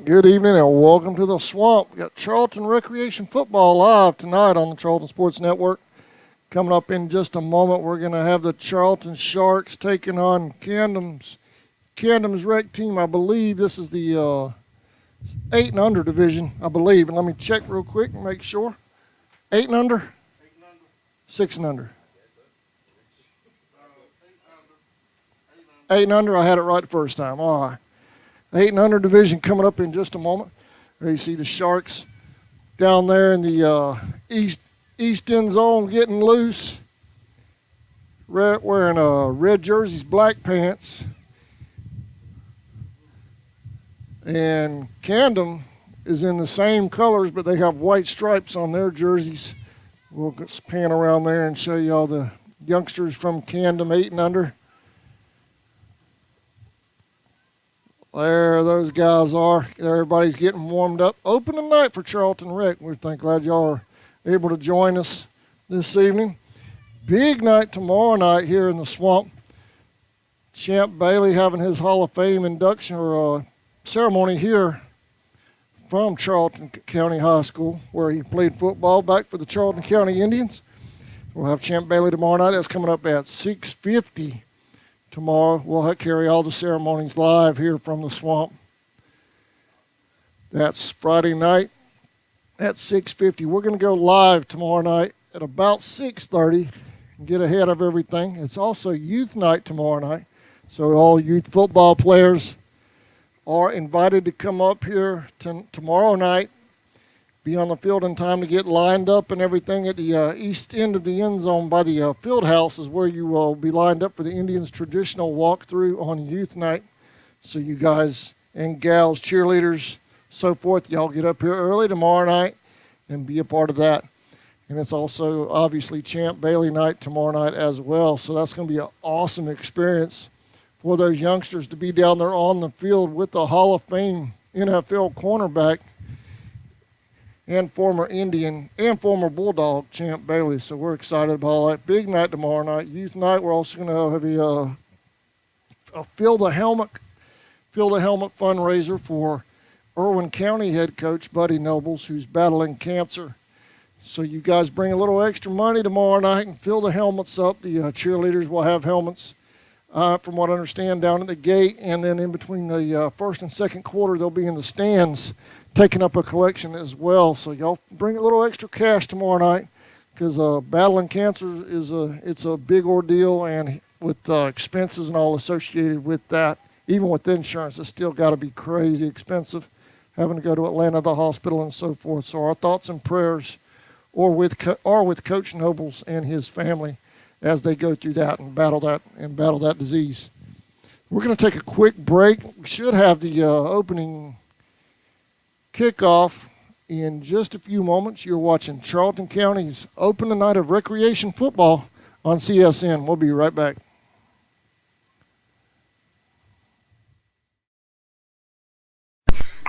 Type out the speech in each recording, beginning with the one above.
Good evening and welcome to the Swamp. We got Charlton Recreation Football live tonight on the Charlton Sports Network. Coming up in just a moment, we're going to have the Charlton Sharks taking on Camden's rec team. I believe this is the 8 and under division, I believe. And let me check real quick and make sure. 8 and under? 6 and under. 8 and under, I had it right the first time. All right. 8 and under division coming up in just a moment. There you see the Sharks down there in the east end zone getting loose. Wearing red jerseys, black pants. And Camden is in the same colors, but they have white stripes on their jerseys. We'll just pan around there and show you all the youngsters from Camden, 8 and under. There those guys are. Everybody's getting warmed up. Opening night for Charlton Rec. We're glad y'all are able to join us this evening. Big night tomorrow night here in the Swamp. Champ Bailey having his Hall of Fame induction or ceremony here from Charlton County High School, where he played football back for the Charlton County Indians. We'll have Champ Bailey tomorrow night. That's coming up at 6:50. Tomorrow, we'll carry all the ceremonies live here from the Swamp. That's Friday night at 6:50. We're going to go live tomorrow night at about 6:30 and get ahead of everything. It's also youth night tomorrow night, so all youth football players are invited to come up here tomorrow night, be on the field in time to get lined up and everything at the east end of the end zone by the field house is where you will be lined up for the Indians' traditional walkthrough on youth night. So you guys and gals, cheerleaders, so forth, y'all get up here early tomorrow night and be a part of that. And it's also obviously Champ Bailey night tomorrow night as well. So that's going to be an awesome experience for those youngsters to be down there on the field with the Hall of Fame NFL cornerback and former Indian and former Bulldog Champ Bailey. So we're excited about all that. Big night tomorrow night. Youth night, we're also going to have a Fill the Helmet fundraiser for Irwin County head coach Buddy Nobles, who's battling cancer. So you guys bring a little extra money tomorrow night and fill the helmets up. The cheerleaders will have helmets, from what I understand, down at the gate. And then in between the first and second quarter, they'll be in the stands taking up a collection as well. So y'all bring a little extra cash tomorrow night, because battling cancer it's a big ordeal, and with expenses and all associated with that, even with insurance, it's still got to be crazy expensive, having to go to Atlanta, the hospital, and so forth. So our thoughts and prayers are with Coach Nobles and his family as they go through that and battle that disease. We're going to take a quick break. We should have the opening kickoff in just a few moments. You're watching Charlton County's opening night of recreation football on CSN. We'll be right back.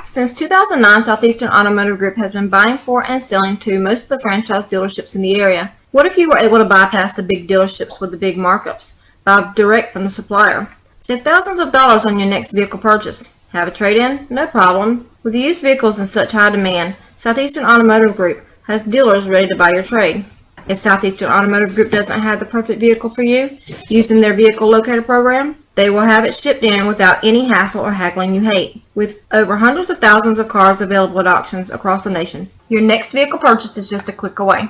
Since 2009, Southeastern Automotive Group has been buying for and selling to most of the franchise dealerships in the area. What if you were able to bypass the big dealerships with the big markups? Buy direct from the supplier. Save thousands of dollars on your next vehicle purchase. Have a trade-in? No problem. With used vehicles in such high demand, Southeastern Automotive Group has dealers ready to buy your trade. If Southeastern Automotive Group doesn't have the perfect vehicle for you, using their vehicle locator program, they will have it shipped in without any hassle or haggling you hate. With over hundreds of thousands of cars available at auctions across the nation, your next vehicle purchase is just a click away.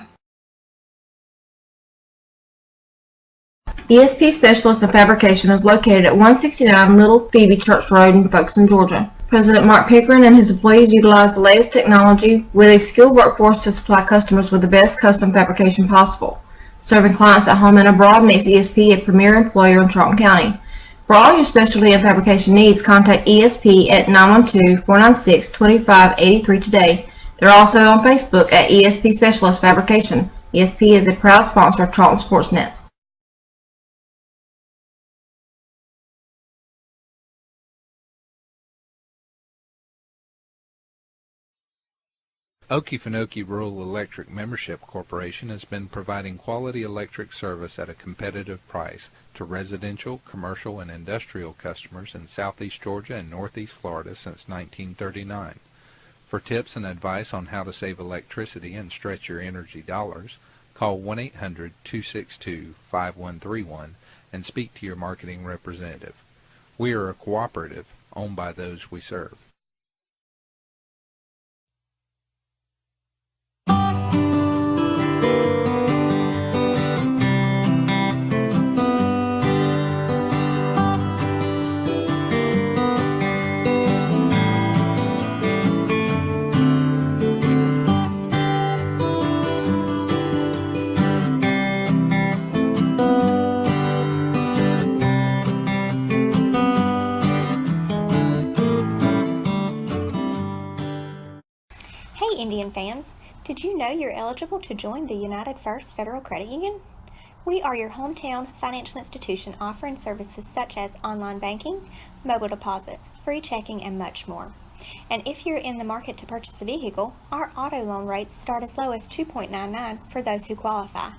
ESP Specialist in Fabrication is located at 169 Little Phoebe Church Road in Folkestone, Georgia. President Mark Pickering and his employees utilize the latest technology with a skilled workforce to supply customers with the best custom fabrication possible. Serving clients at home and abroad makes ESP a premier employer in Charlton County. For all your specialty and fabrication needs, contact ESP at 912-496-2583 today. They're also on Facebook at ESP Specialist Fabrication. ESP is a proud sponsor of Charlton Sportsnet. Okefenokee Rural Electric Membership Corporation has been providing quality electric service at a competitive price to residential, commercial, and industrial customers in southeast Georgia and northeast Florida since 1939. For tips and advice on how to save electricity and stretch your energy dollars, call 1-800-262-5131 and speak to your marketing representative. We are a cooperative owned by those we serve. Hey Indian fans, did you know you're eligible to join the United First Federal Credit Union? We are your hometown financial institution offering services such as online banking, mobile deposit, free checking, and much more. And if you're in the market to purchase a vehicle, our auto loan rates start as low as 2.99 for those who qualify.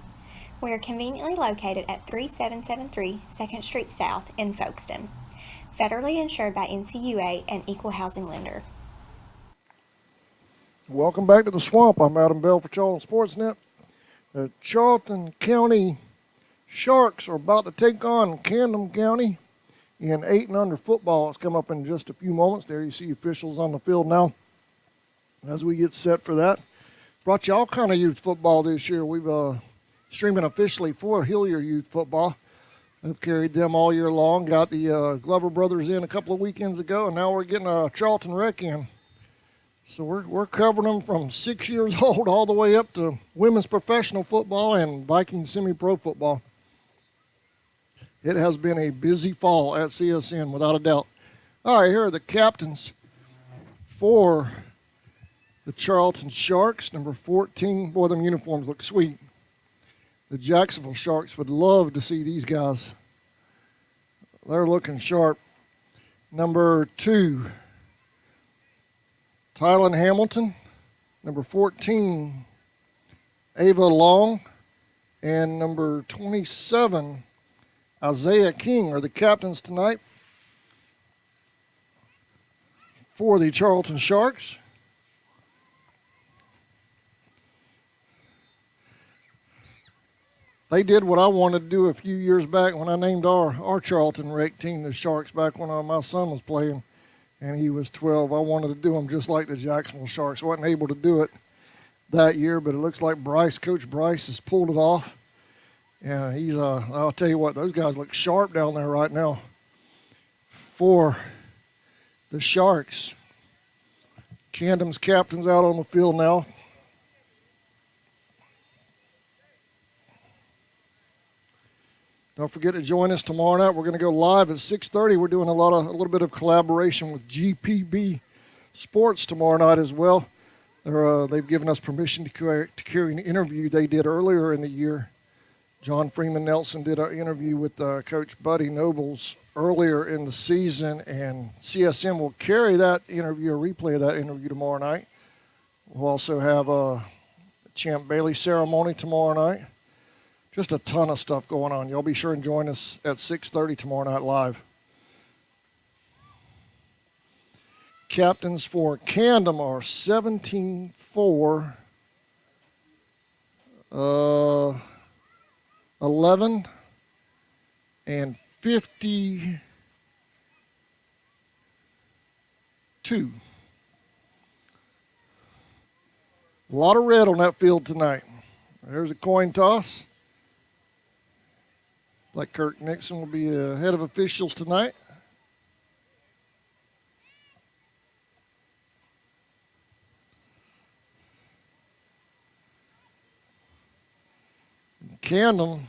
We are conveniently located at 3773 2nd Street South in Folkestone. Federally insured by NCUA and equal housing lender. Welcome back to the Swamp. I'm Adam Bell for Charlton Sportsnet. The Charlton County Sharks are about to take on Camden County in 8 and under football. It's come up in just a few moments. There you see officials on the field now as we get set for that. Brought you all kind of youth football this year. We've streaming officially for Hillier Youth Football. I've carried them all year long. Got the Glover brothers in a couple of weekends ago, and now we're getting a Charlton Rec in. So we're covering them from 6 years old all the way up to women's professional football and Vikings semi-pro football. It has been a busy fall at CSN, without a doubt. All right, here are the captains for the Charlton Sharks. Number 14, boy, them uniforms look sweet. The Jacksonville Sharks would love to see these guys. They're looking sharp. Number 2, Tylen Hamilton. Number 14, Ava Long. And number 27, Isaiah King are the captains tonight for the Charlton Sharks. They did what I wanted to do a few years back when I named our Charlton Rec team the Sharks back when my son was playing and he was 12. I wanted to do them just like the Jacksonville Sharks. Wasn't able to do it that year, but it looks like Coach Bryce has pulled it off. Yeah, I'll tell you what, those guys look sharp down there right now for the Sharks. Camden's captain's out on the field now. Don't forget to join us tomorrow night. We're going to go live at 6:30. We're doing a little bit of collaboration with GPB Sports tomorrow night as well. They've given us permission to carry an interview they did earlier in the year. John Freeman Nelson did an interview with Coach Buddy Nobles earlier in the season, and CSM will carry that interview, a replay of that interview tomorrow night. We'll also have a Champ Bailey ceremony tomorrow night. Just a ton of stuff going on. Y'all be sure and join us at 6:30 tomorrow night live. Captains for Camden are 17-4, 11, and 52. A lot of red on that field tonight. There's a coin toss. Like Kirk Nixon will be head of officials tonight. Camden.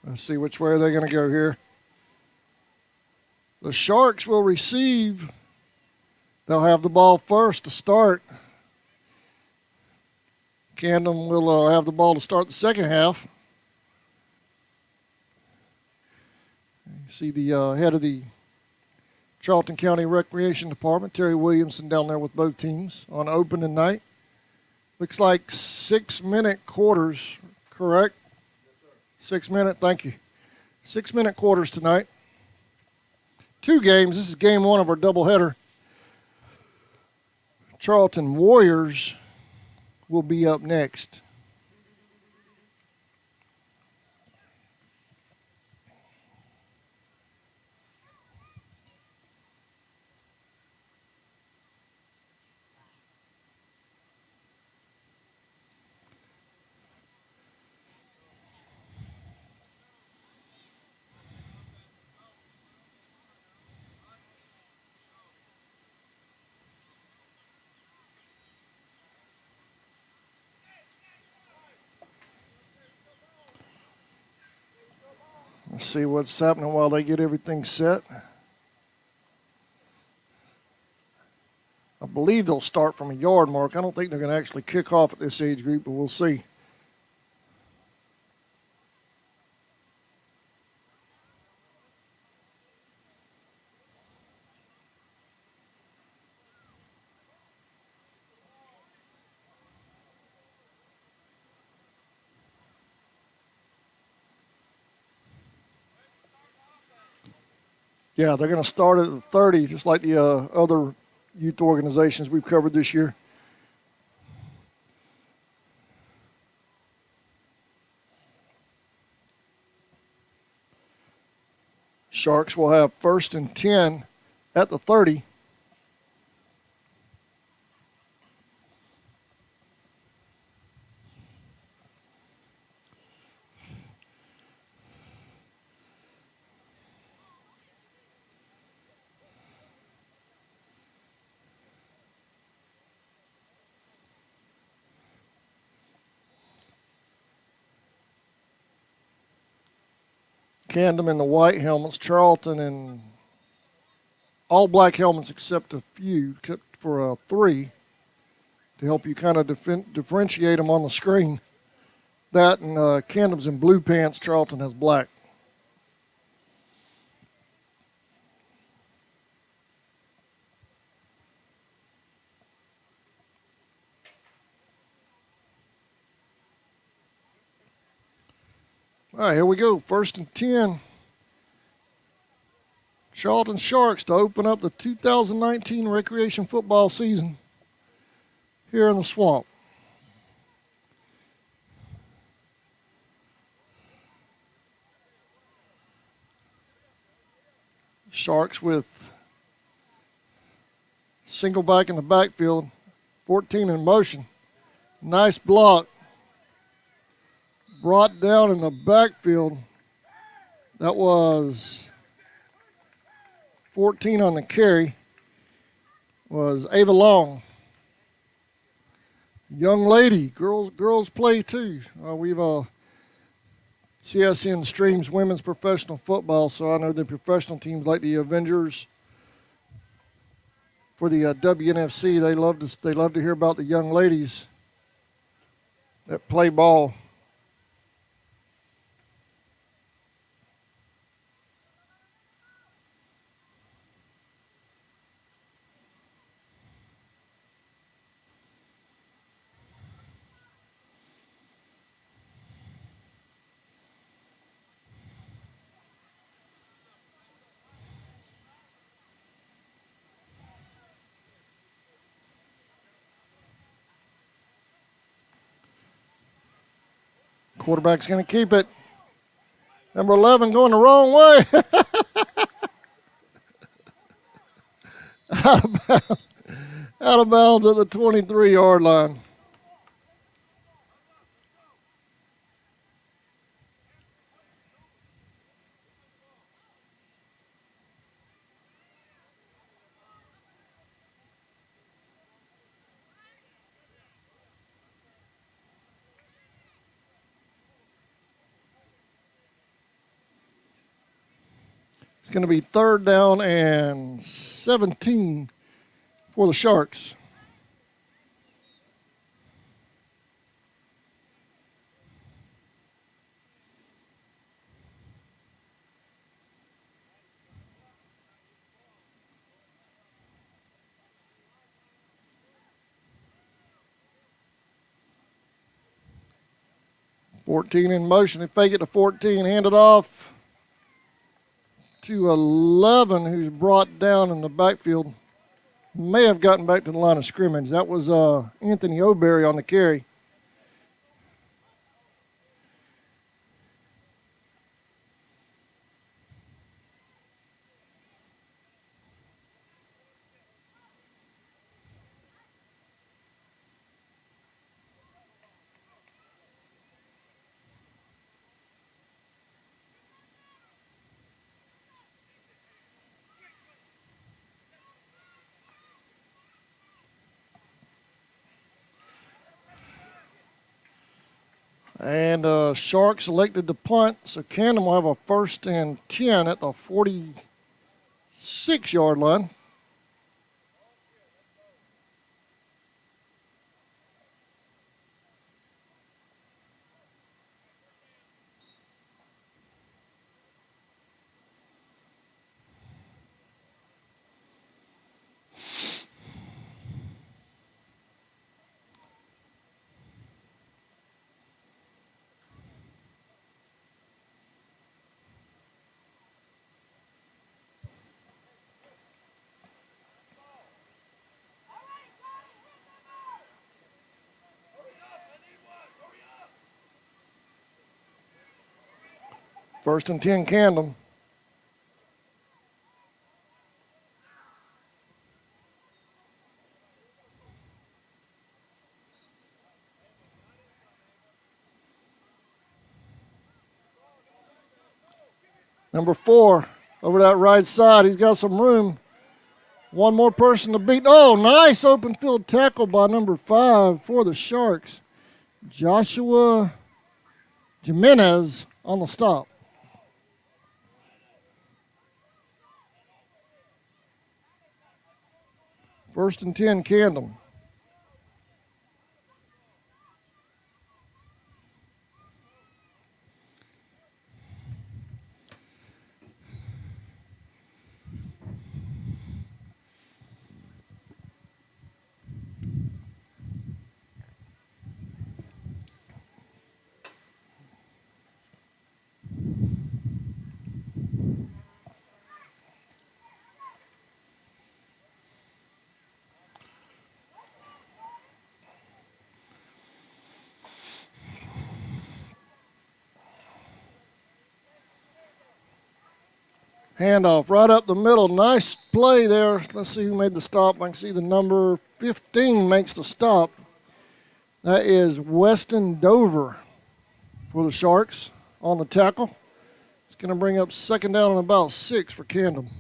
Let's see which way they're going to go here. The Sharks will receive. They'll have the ball first to start. Camden will have the ball to start the second half. You see the head of the Charlton County Recreation Department, Terry Williamson down there with both teams on opening night. Looks like 6-minute quarters, correct? 6-minute, thank you. 6-minute quarters tonight. 2 games. This is game 1 of our doubleheader. Charlton Warriors will be up next. Let's see what's happening while they get everything set. I believe they'll start from a yard mark. I don't think they're going to actually kick off at this age group, but we'll see. Yeah, they're going to start at the 30, just like the other youth organizations we've covered this year. Sharks will have 1st and 10 at the 30. Camden in the white helmets, Charlton in all black helmets except a few, except for 3, to help you kind of differentiate them on the screen. That and Camden's in blue pants, Charlton has black. All right, here we go. 1st and 10. Charlton Sharks to open up the 2019 recreation football season here in the Swamp. Sharks with single back in the backfield, 14 in motion. Nice block. Brought down in the backfield. That was 14 on the carry. Was Ava Long. Young lady, girls play too. We've CSN streams women's professional football, so I know the professional teams like the Avengers. For the WNFC, they love to hear about the young ladies that play ball. Quarterback's going to keep it. Number 11 going the wrong way. Out of bounds at the 23-yard line. It's going to be 3rd down and 17 for the Sharks. 14 in motion. They fake it to 14. Hand it off to 11, who's brought down in the backfield. May have gotten back to the line of scrimmage. That was Anthony O'Berry on the carry. And Sharks elected to punt, so Camden will have a 1st and 10 at the 46-yard line. First and 10, Camden. Number 4 over that right side. He's got some room. One more person to beat. Oh, nice open field tackle by number 5 for the Sharks. Joshua Jimenez on the stop. First and 10, Camden. Handoff right up the middle. Nice play there. Let's see who made the stop. I can see the number 15 makes the stop. That is Weston Dover for the Sharks on the tackle. It's going to bring up 2nd down and about 6 for Camden.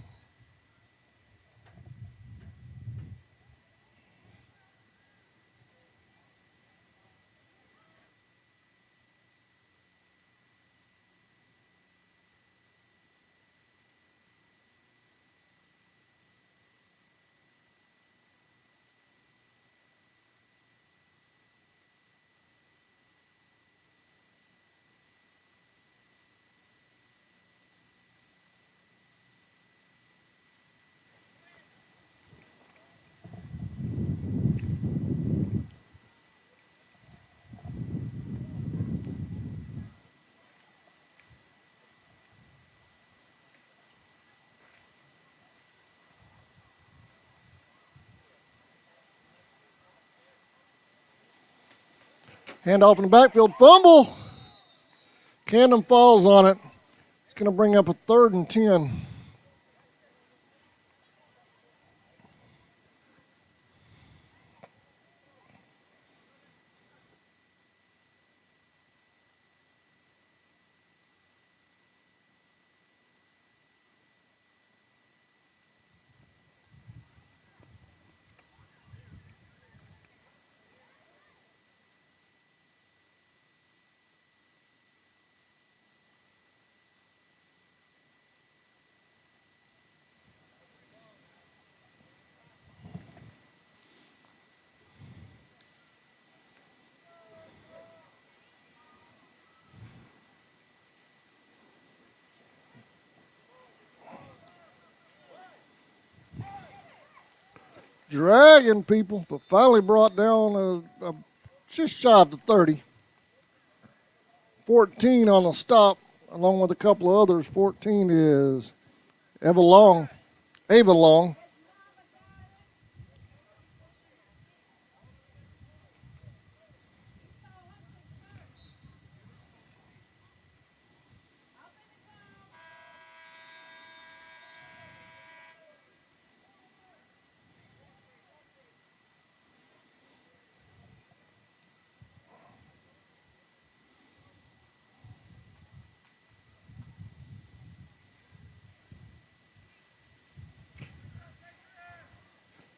Handoff in the backfield. Fumble. Camden falls on it. It's going to bring up a 3rd and 10. Dragging people, but finally brought down just shy of the 30. 14 on the stop, along with a couple of others. 14 is Ava Long.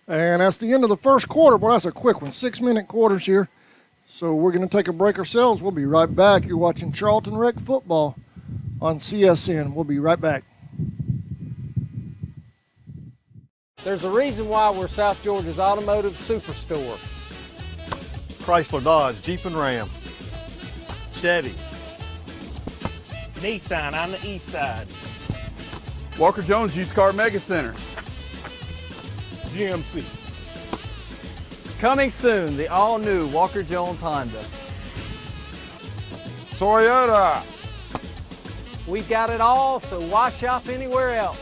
And that's the end of the first quarter. Boy, that's a quick one. 6-minute quarters here. So we're going to take a break ourselves. We'll be right back. You're watching Charlton Rec Football on CSN. We'll be right back. There's a reason why we're South Georgia's automotive superstore. Chrysler, Dodge, Jeep and Ram, Chevy, Nissan on the east side. Walker Jones Used Car Mega Center. GMC. Coming soon, the all-new Walker Jones Honda. Toyota. We've got it all, so why shop anywhere else?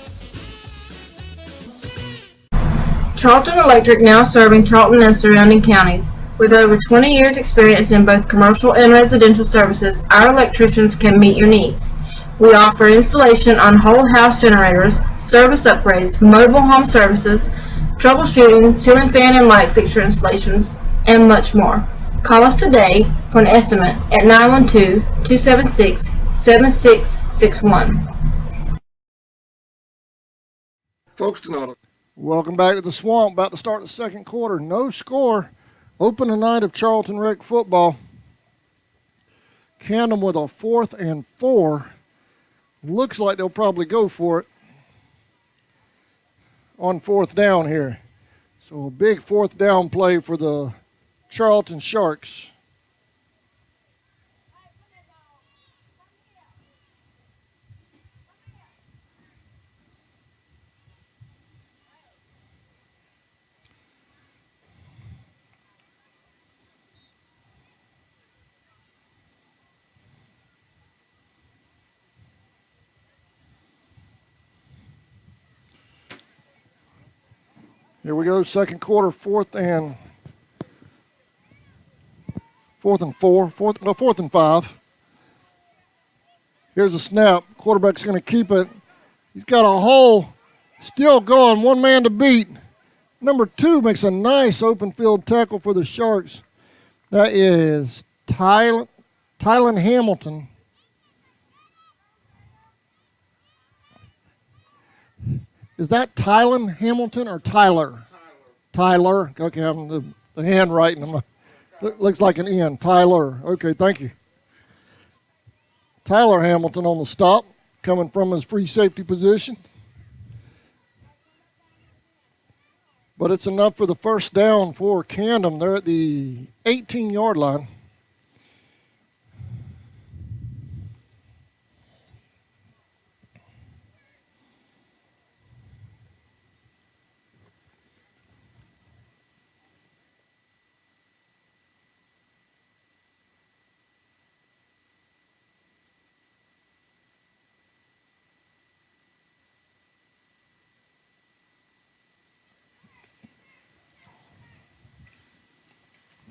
Charlton Electric, now serving Charlton and surrounding counties. With over 20 years experience in both commercial and residential services, our electricians can meet your needs. We offer installation on whole house generators, service upgrades, mobile home services, troubleshooting, ceiling fan and light fixture installations, and much more. Call us today for an estimate at 912-276-7661. Folks, tonight, welcome back to the Swamp. About to start the second quarter. No score. Opening night of Charlton Rec football. Camden with a 4th and 4. Looks like they'll probably go for it on 4th down here. So a big 4th down play for the Charlton Sharks. Here we go, second quarter, 4th and 5. Here's a snap. Quarterback's going to keep it. He's got a hole. Still going. One man to beat. Number 2 makes a nice open field tackle for the Sharks. That is Tylen Hamilton. Is that Tylen Hamilton or Tyler? Tyler. Okay, I'm the handwriting. Looks like an N. Tyler. Okay, thank you. Tyler Hamilton on the stop, coming from his free safety position. But it's enough for the first down for Camden. They're at the 18-yard line.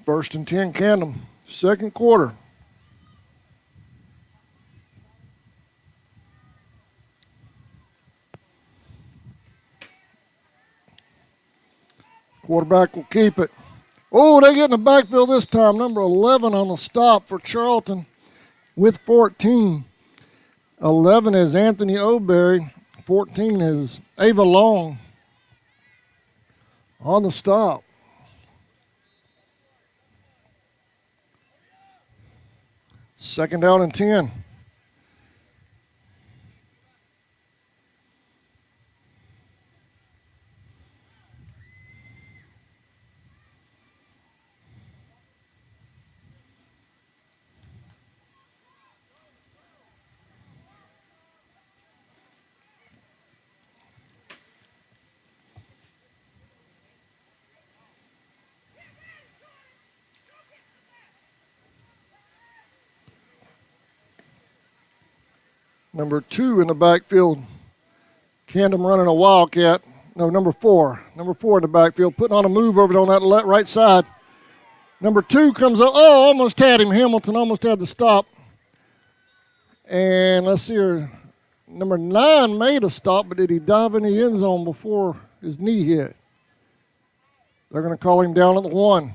First and 10, Camden. Second quarter. Quarterback will keep it. Oh, they get in the backfield this time. Number 11 on the stop for Charlton with 14. 11 is Anthony O'Berry. 14 is Ava Long on the stop. Second down and 10. Number 2 in the backfield. Camden running a wildcat. No, number 4. Number 4 in the backfield, putting on a move over on that right side. Number 2 comes up. Oh, almost had him. Hamilton almost had the stop. And let's see here. Number 9 made a stop, but did he dive in the end zone before his knee hit? They're going to call him down at the 1.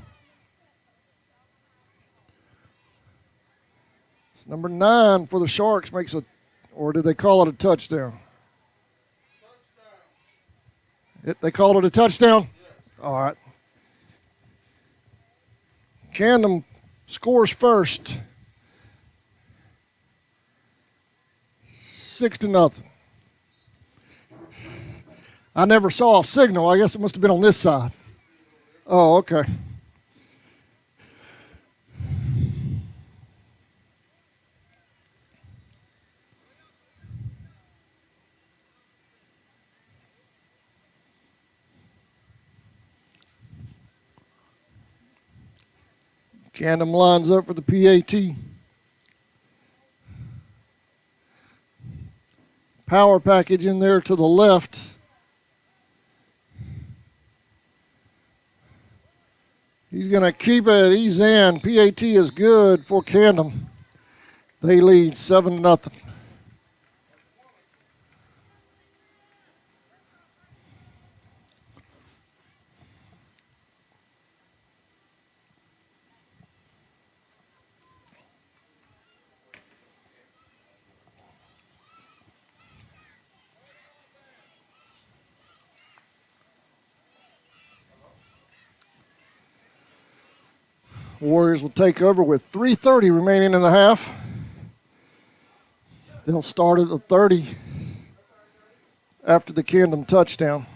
Number 9 for the Sharks makes a, or did they call it a touchdown? They called it a touchdown? Yeah. All right. Camden scores first. 6-0. I never saw a signal. I guess it must have been on this side. Oh, okay. Camden lines up for the PAT. Power package in there to the left. He's going to keep it. He's in. PAT is good for Camden. They lead 7-0. Warriors will take over with 3:30 remaining in the half. They'll start at the 30 after the Camden touchdown.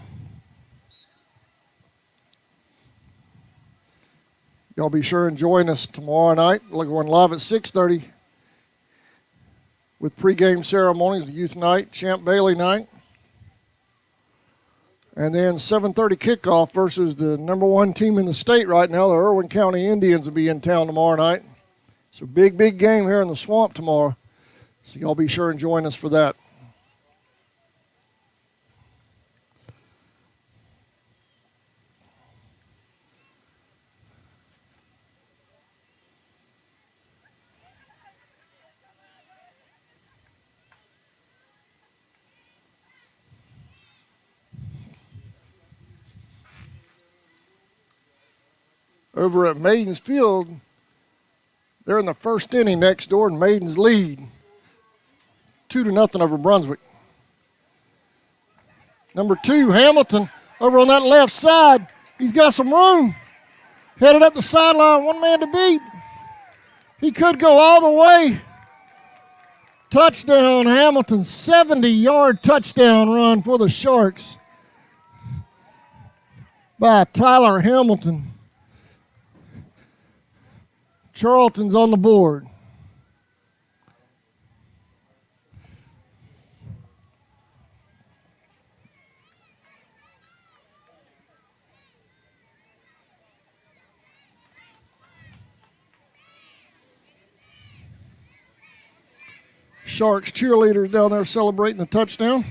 Y'all be sure and join us tomorrow night. We're going live at 6:30 with pregame ceremonies, youth night, Champ Bailey night. And then 7:30 kickoff versus the number 1 team in the state right now, the Irwin County Indians, will be in town tomorrow night. It's a big, big game here in the Swamp tomorrow. So y'all be sure and join us for that. Over at Maiden's Field, they're in the first inning next door, and Maiden's lead 2-0 over Brunswick. Number 2, Hamilton, over on that left side. He's got some room. Headed up the sideline, 1 man to beat. He could go all the way. Touchdown, Hamilton, 70-yard touchdown run for the Sharks by Tyler Hamilton. Charlton's on the board. Sharks cheerleaders down there celebrating the touchdown.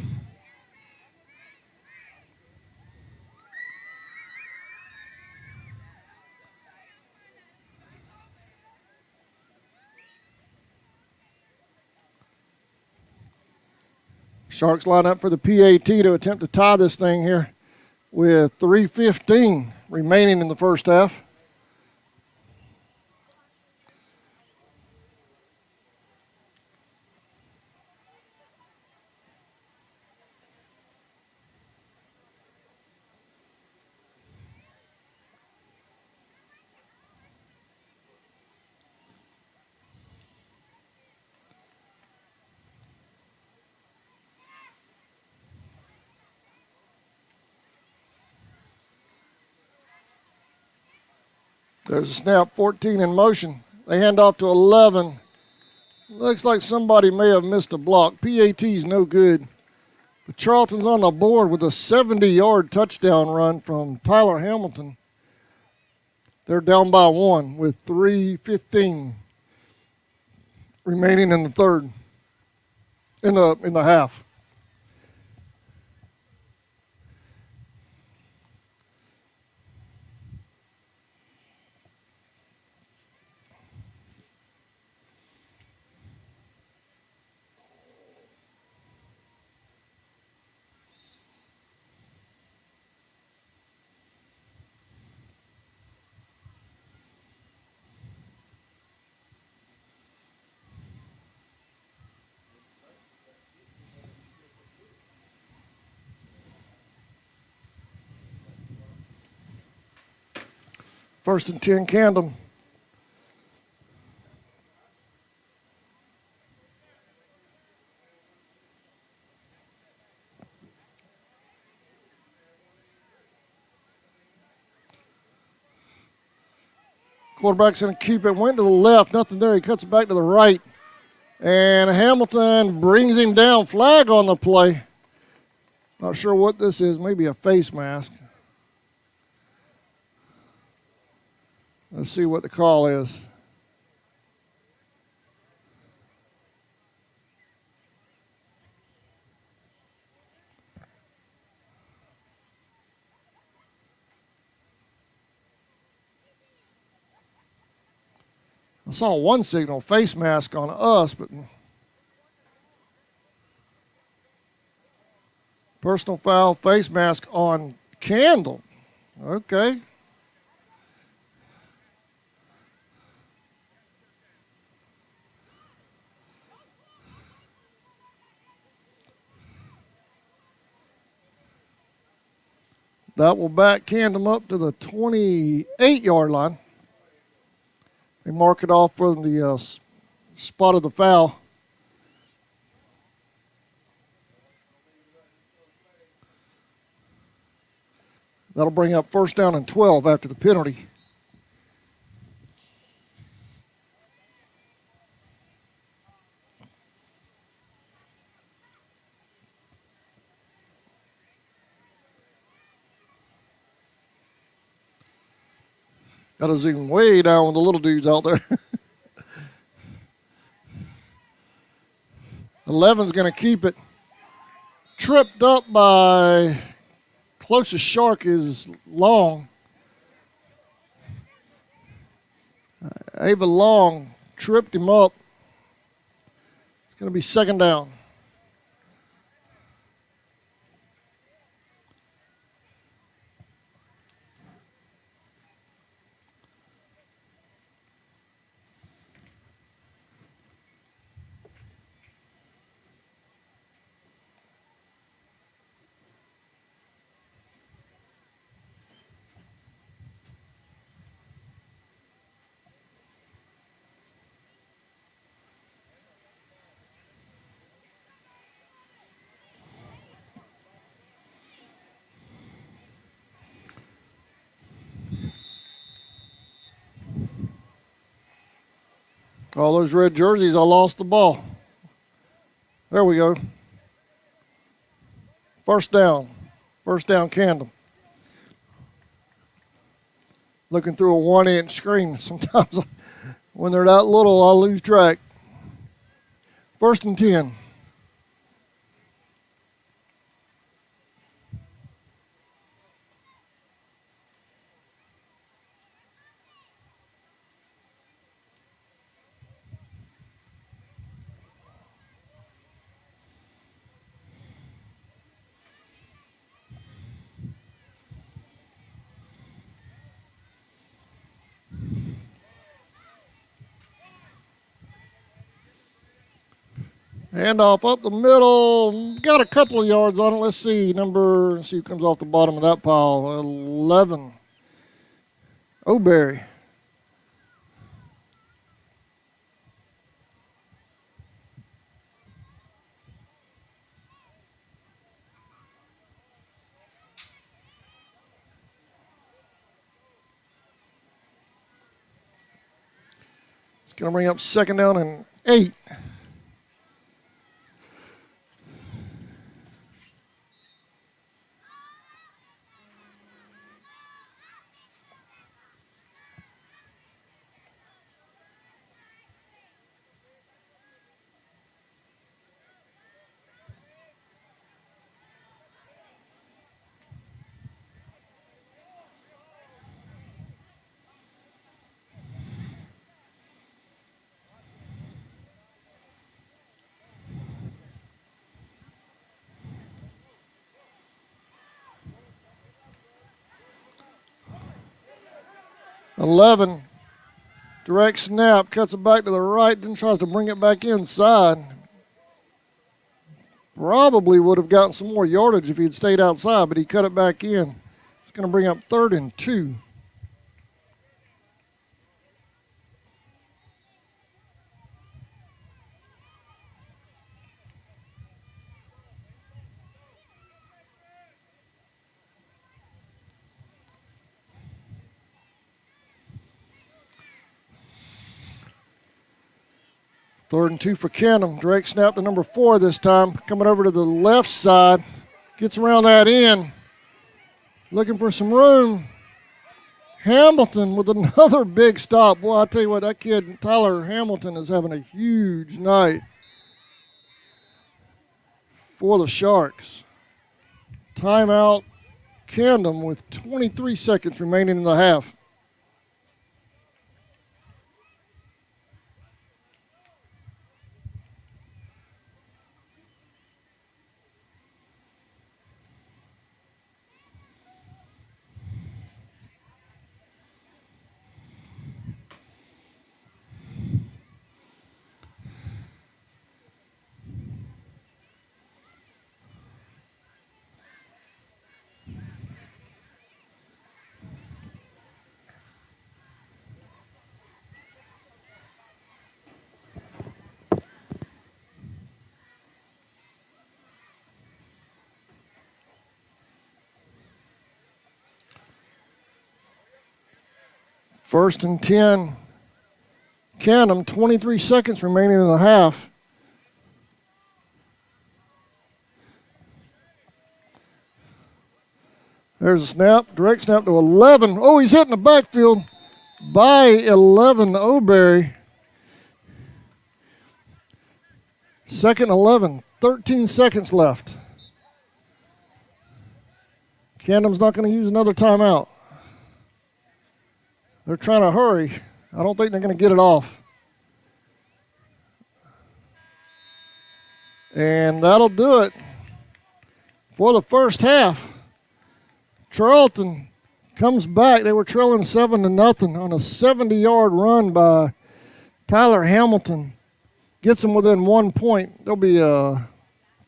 Sharks line up for the PAT to attempt to tie this thing here with 3:15 remaining in the first half. There's a snap, 14 in motion. They hand off to 11. Looks like somebody may have missed a block. PAT's no good. But Charlton's on the board with a 70-yard touchdown run from Tyler Hamilton. They're down by 1 with 3:15 remaining in the third. in the half. First and 10, Camden. Quarterback's going to keep it. Went to the left. Nothing there. He cuts it back to the right. And Hamilton brings him down. Flag on the play. Not sure what this is. Maybe a face mask. Let's see what the call is. I saw one signal, face mask on us, but personal foul, face mask on Candle. Okay. That will back Camden up to the 28-yard line. They mark it off from the spot of the foul. That'll bring up first down and 12 after the penalty. Got to zoom way down with the little dudes out there. 11's going to keep it. Tripped up by closest shark is Long. Ava Long tripped him up. It's going to be second down. All those red jerseys, I lost the ball. There we go. First down. First down, Candle. Looking through a 1-inch screen. Sometimes when they're that little, I lose track. First and 10. Handoff up the middle. Got a couple of yards on it. Let's see. Let's see who comes off the bottom of that pile. 11. O'Berry. It's going to bring up second down and 8. 11. Direct snap, cuts it back to the right, then tries to bring it back inside. Probably would have gotten some more yardage if he had stayed outside, but he cut it back in. It's going to bring up 3rd and 2. Third and 2 for Canham. Direct snap to number 4 this time. Coming over to the left side. Gets around that end. Looking for some room. Hamilton with another big stop. Boy, I tell you what, that kid, Tyler Hamilton, is having a huge night for the Sharks. Timeout, Camden with 23 seconds remaining in the half. First and 10. Canham, 23 seconds remaining in the half. There's a snap, direct snap to 11. Oh, he's hitting the backfield by 11, O'Berry. Second 11, 13 seconds left. Canham's not going to use another timeout. They're trying to hurry. I don't think they're going to get it off. And that'll do it for the first half. Charlton comes back. They were trailing 7-0 on a 70-yard run by Tyler Hamilton. Gets them within 1 point. There'll be a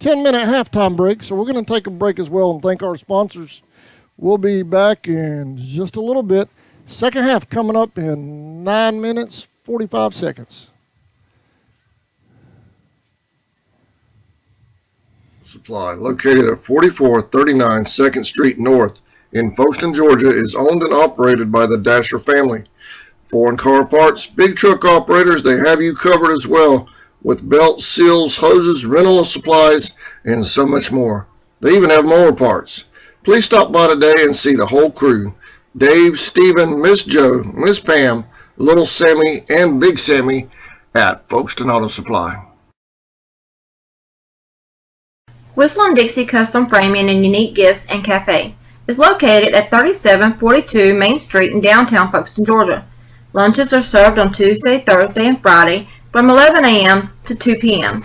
10-minute halftime break, so we're going to take a break as well and thank our sponsors. We'll be back in just a little bit. Second half coming up in 9 minutes, 45 seconds. Supply, located at 4439 2nd Street North in Folkestone, Georgia, is owned and operated by the Dasher family. Foreign car parts, big truck operators, they have you covered as well with belts, seals, hoses, rental of supplies, and so much more. They even have mower parts. Please stop by today and see the whole crew. Dave, Stephen, Miss Joe, Miss Pam, Little Sammy, and Big Sammy at Folkestone Auto Supply. Whistle and Dixie Custom Framing and Unique Gifts and Cafe is located at 3742 Main Street in downtown Folkestone, Georgia. Lunches are served on Tuesday, Thursday, and Friday from 11 a.m. to 2 p.m.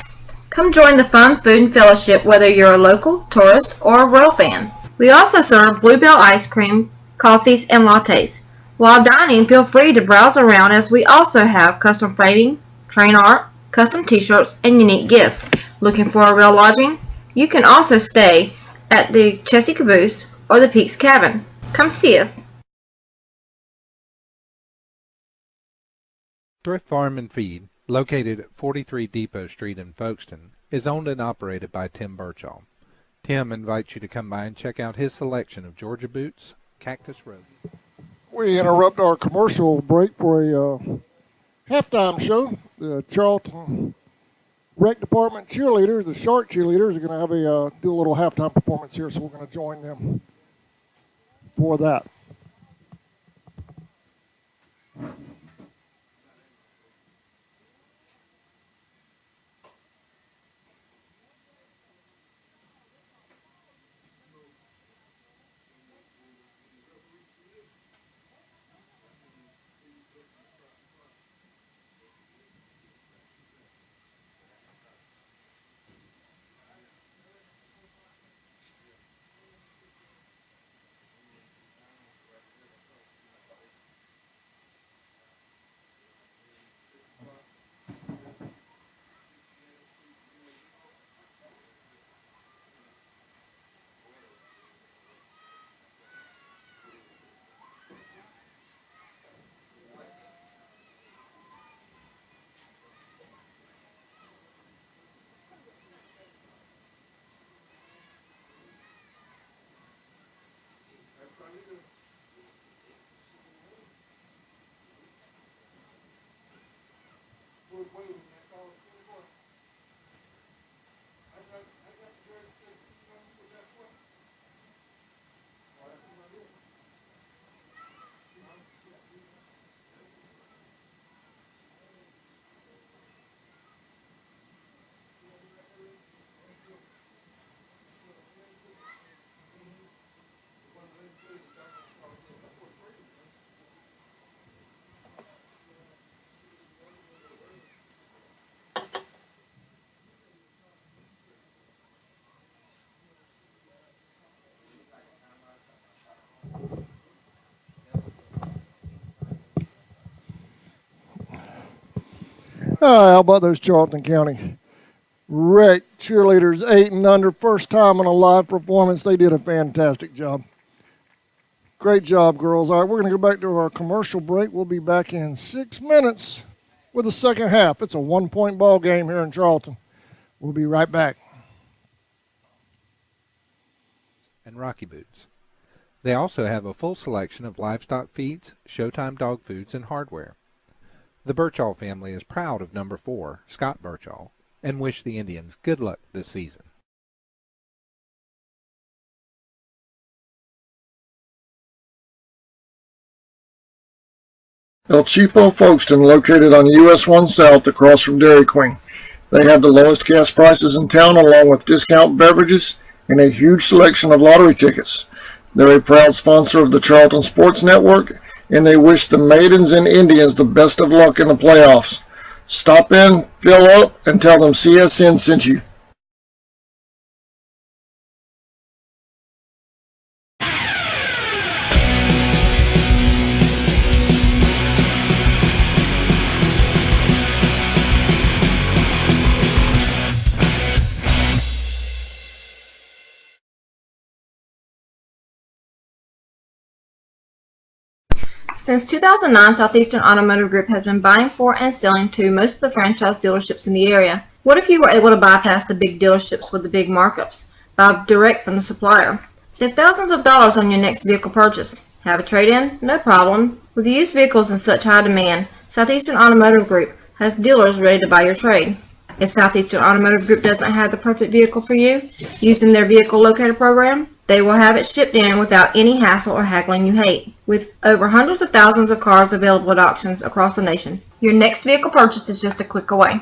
Come join the fun food and fellowship whether you're a local, tourist, or a Royal fan. We also serve Bluebell ice cream, coffees, and lattes. While dining, feel free to browse around as we also have custom framing, train art, custom t-shirts, and unique gifts. Looking for a real lodging? You can also stay at the Chessy Caboose or the Peaks Cabin. Come see us. Thrift Farm and Feed, located at 43 Depot Street in Folkestone, is owned and operated by Tim Birchall. Tim invites you to come by and check out his selection of Georgia boots, Cactus Road. We interrupt our commercial break for a halftime show. The Charlton Rec Department cheerleaders, the Shark cheerleaders, are going to have do a little halftime performance here, so we're going to join them for that. How about those Charlton County rec cheerleaders 8 and under, first time on a live performance? They did a fantastic job. Great job, girls. All right, we're going to go back to our commercial break. We'll be back in 6 minutes with the second half. It's a 1-point ball game here in Charlton. We'll be right back. And Rocky Boots. They also have a full selection of livestock feeds, Showtime dog foods, and hardware. The Birchall family is proud of number 4, Scott Birchall, and wish the Indians good luck this season. El Cheapo Folkestone, located on US 1 South across from Dairy Queen. They have the lowest gas prices in town, along with discount beverages and a huge selection of lottery tickets. They're a proud sponsor of the Charlton Sports Network, and they wish the Maidens and Indians the best of luck in the playoffs. Stop in, fill up, and tell them CSN sent you. Since 2009, Southeastern Automotive Group has been buying for and selling to most of the franchise dealerships in the area. What if you were able to bypass the big dealerships with the big markups? Buy direct from the supplier. Save thousands of dollars on your next vehicle purchase. Have a trade-in? No problem. With used vehicles in such high demand, Southeastern Automotive Group has dealers ready to buy your trade. If Southeastern Automotive Group doesn't have the perfect vehicle for you, using their vehicle locator program, they will have it shipped in without any hassle or haggling you hate. With over hundreds of thousands of cars available at auctions across the nation, your next vehicle purchase is just a click away.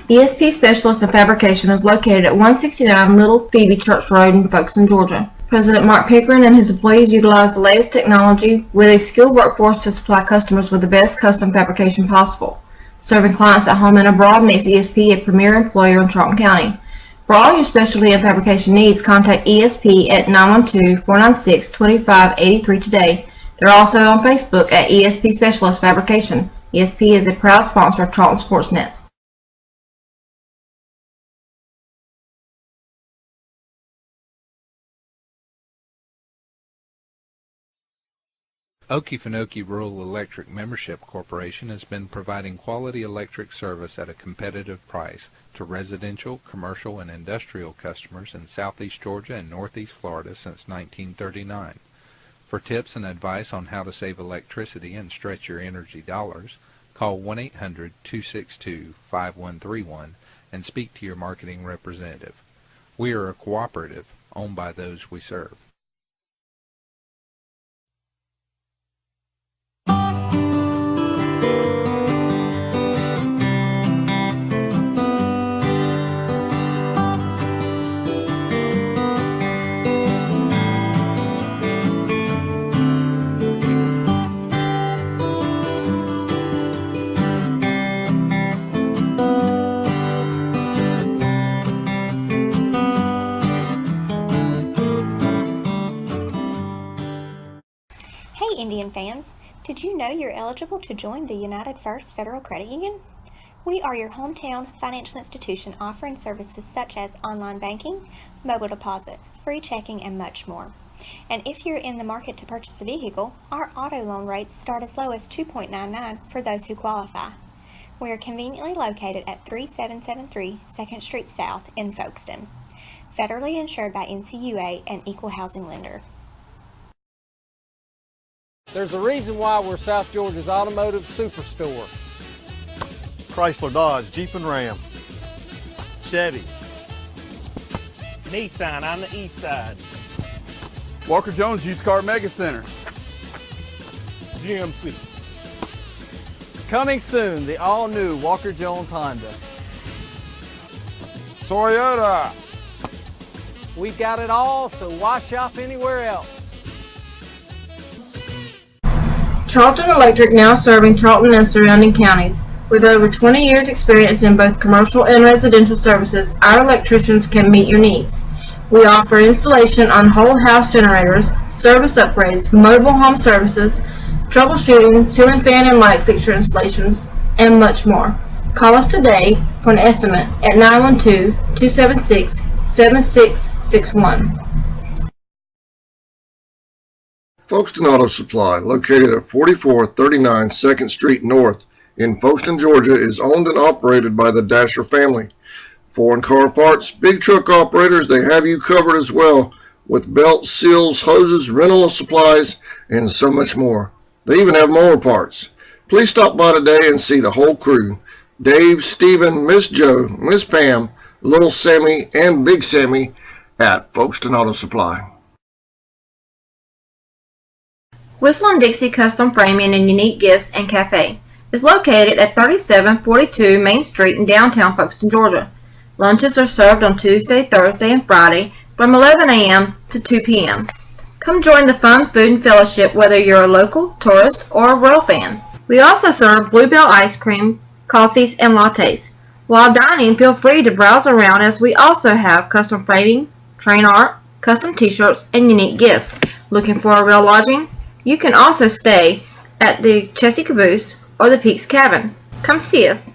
ESP Specialist in Fabrication is located at 169 Little Phoebe Church Road in Folkestone, Georgia. President Mark Pickering and his employees utilize the latest technology with a skilled workforce to supply customers with the best custom fabrication possible. Serving clients at home and abroad makes ESP a premier employer in Charlton County. For all your specialty and fabrication needs, contact ESP at 912-496-2583 today. They're also on Facebook at ESP Specialist Fabrication. ESP is a proud sponsor of Charlton Sportsnet. Okefenokee Rural Electric Membership Corporation has been providing quality electric service at a competitive price to residential, commercial, and industrial customers in southeast Georgia and northeast Florida since 1939. For tips and advice on how to save electricity and stretch your energy dollars, call 1-800-262-5131 and speak to your marketing representative. We are a cooperative owned by those we serve. Indian fans, did you know you're eligible to join the United First Federal Credit Union? We are your hometown financial institution offering services such as online banking, mobile deposit, free checking, and much more. And if you're in the market to purchase a vehicle, our auto loan rates start as low as 2.99 for those who qualify. We are conveniently located at 3773 2nd Street South in Folkestone. Federally insured by NCUA and equal housing lender. There's a reason why we're South Georgia's automotive superstore. Chrysler, Dodge, Jeep and Ram, Chevy, Nissan on the east side, Walker Jones Used Car Mega Center, GMC. Coming soon, the all-new Walker Jones Honda, Toyota. We've got it all, so why shop anywhere else? Charlton Electric, now serving Charlton and surrounding counties. With over 20 years experience in both commercial and residential services, our electricians can meet your needs. We offer installation on whole house generators, service upgrades, mobile home services, troubleshooting, ceiling fan and light fixture installations, and much more. Call us today for an estimate at 912-276-7661. Folkestone Auto Supply, located at 4439 2nd Street North in Folkestone, Georgia, is owned and operated by the Dasher family. Foreign car parts, big truck operators, they have you covered as well with belts, seals, hoses, rental supplies, and so much more. They even have mower parts. Please stop by today and see the whole crew. Dave, Stephen, Miss Joe, Miss Pam, Little Sammy, and Big Sammy at Folkestone Auto Supply. Whistle and Dixie Custom Framing and Unique Gifts and Cafe is located at 3742 Main Street in downtown Folkestone, Georgia. Lunches are served on Tuesday, Thursday, and Friday from 11 a.m. to 2 p.m. Come join the fun food and fellowship whether you're a local, tourist, or a Royal fan. We also serve Bluebell ice cream, coffees, and lattes. While dining, feel free to browse around as we also have custom framing, train art, custom t-shirts, and unique gifts. Looking for a real lodging? You can also stay at the Chessy Caboose or the Peaks Cabin. Come see us.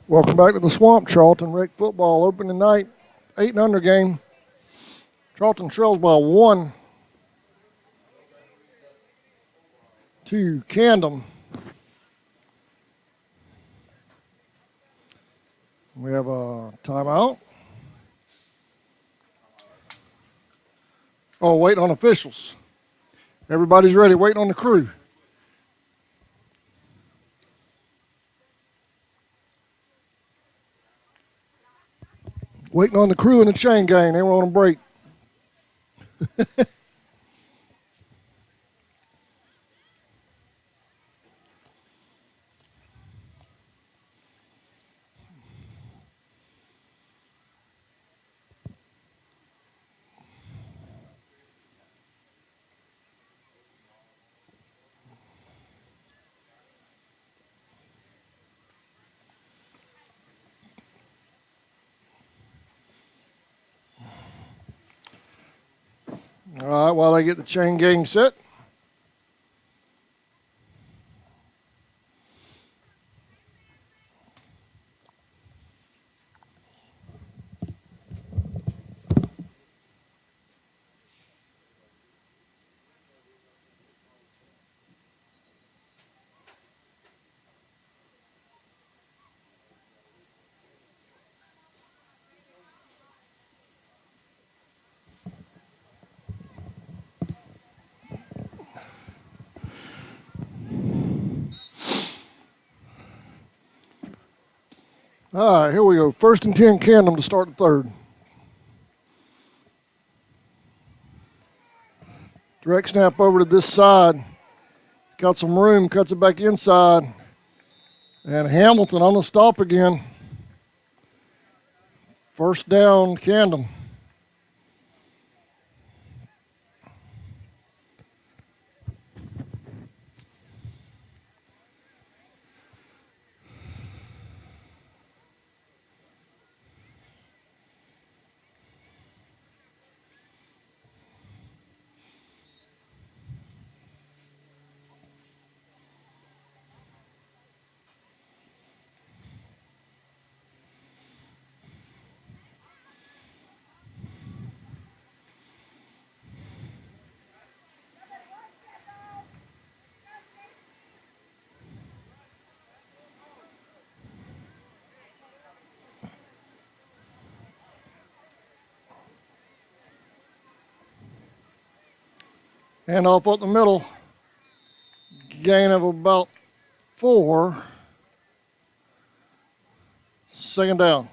Welcome back to the Swamp. Charlton Rec football opening night, 8 and under game. Charlton trails by 1 to Camden. We have a timeout. Oh, wait on officials. Everybody's ready. Waiting on the crew. Waiting on the crew and the chain gang. They were on a break. All right, while they get the chain gang set. All right, here we go. 1st and 10 Camden to start the third. Direct snap over to this side. Got some room, cuts it back inside. And Hamilton on the stop again. 1st down, Camden. Hand off up the middle. gain of about 4. Second down.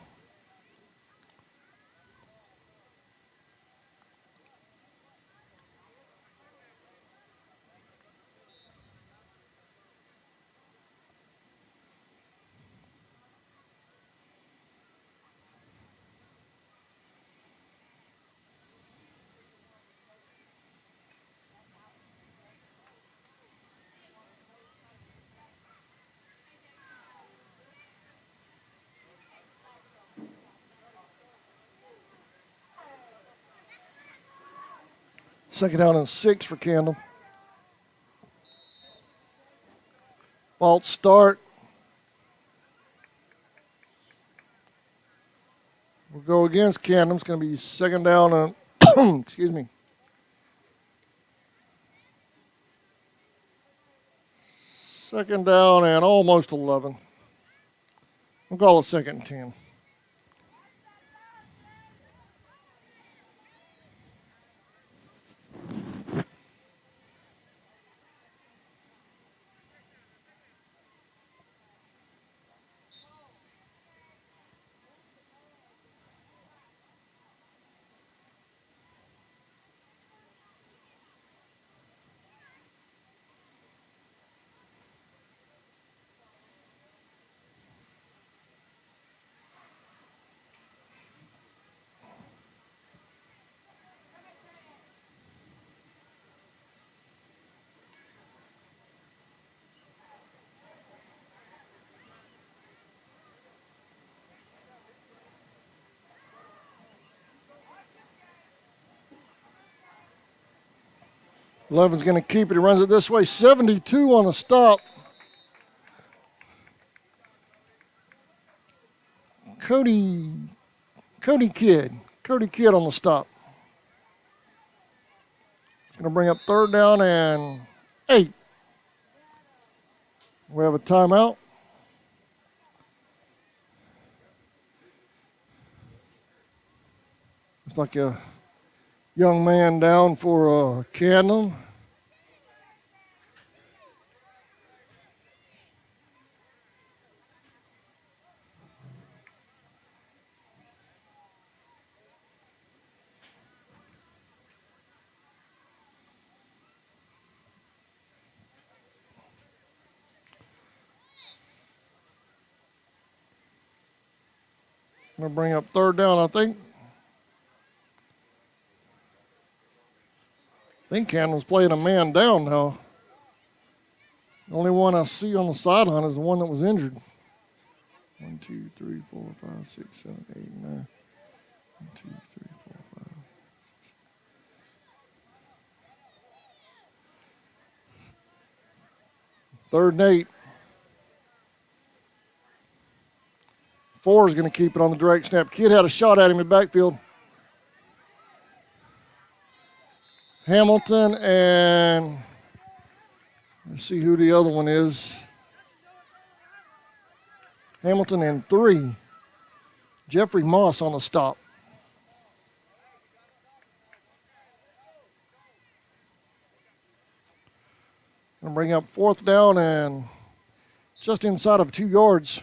Second down and 6 for Camden. False start. We'll go against Camden. It's going to be second down and, excuse me. Second down and almost 11. We'll call it second and 10. Levin's going to keep it. He runs it this way. 72 on the stop. Cody Kidd on the stop. Going to bring up third down and 8. We have a timeout. Looks like a young man down for a Camden. I'm going to bring up third down, I think. I think Camden's playing a man down now. The only one I see on the sideline is the one that was injured. 1, 2, 3, 4, 5, 6, 7, 8, 9. 1, 2, 3, 4, 5. Third and 8. 4 is going to keep it on the direct snap. Kid had a shot at him in the backfield. Hamilton and let's see who the other one is. Hamilton and 3. Jeffrey Moss on the stop. Gonna bring up fourth down and just inside of 2 yards.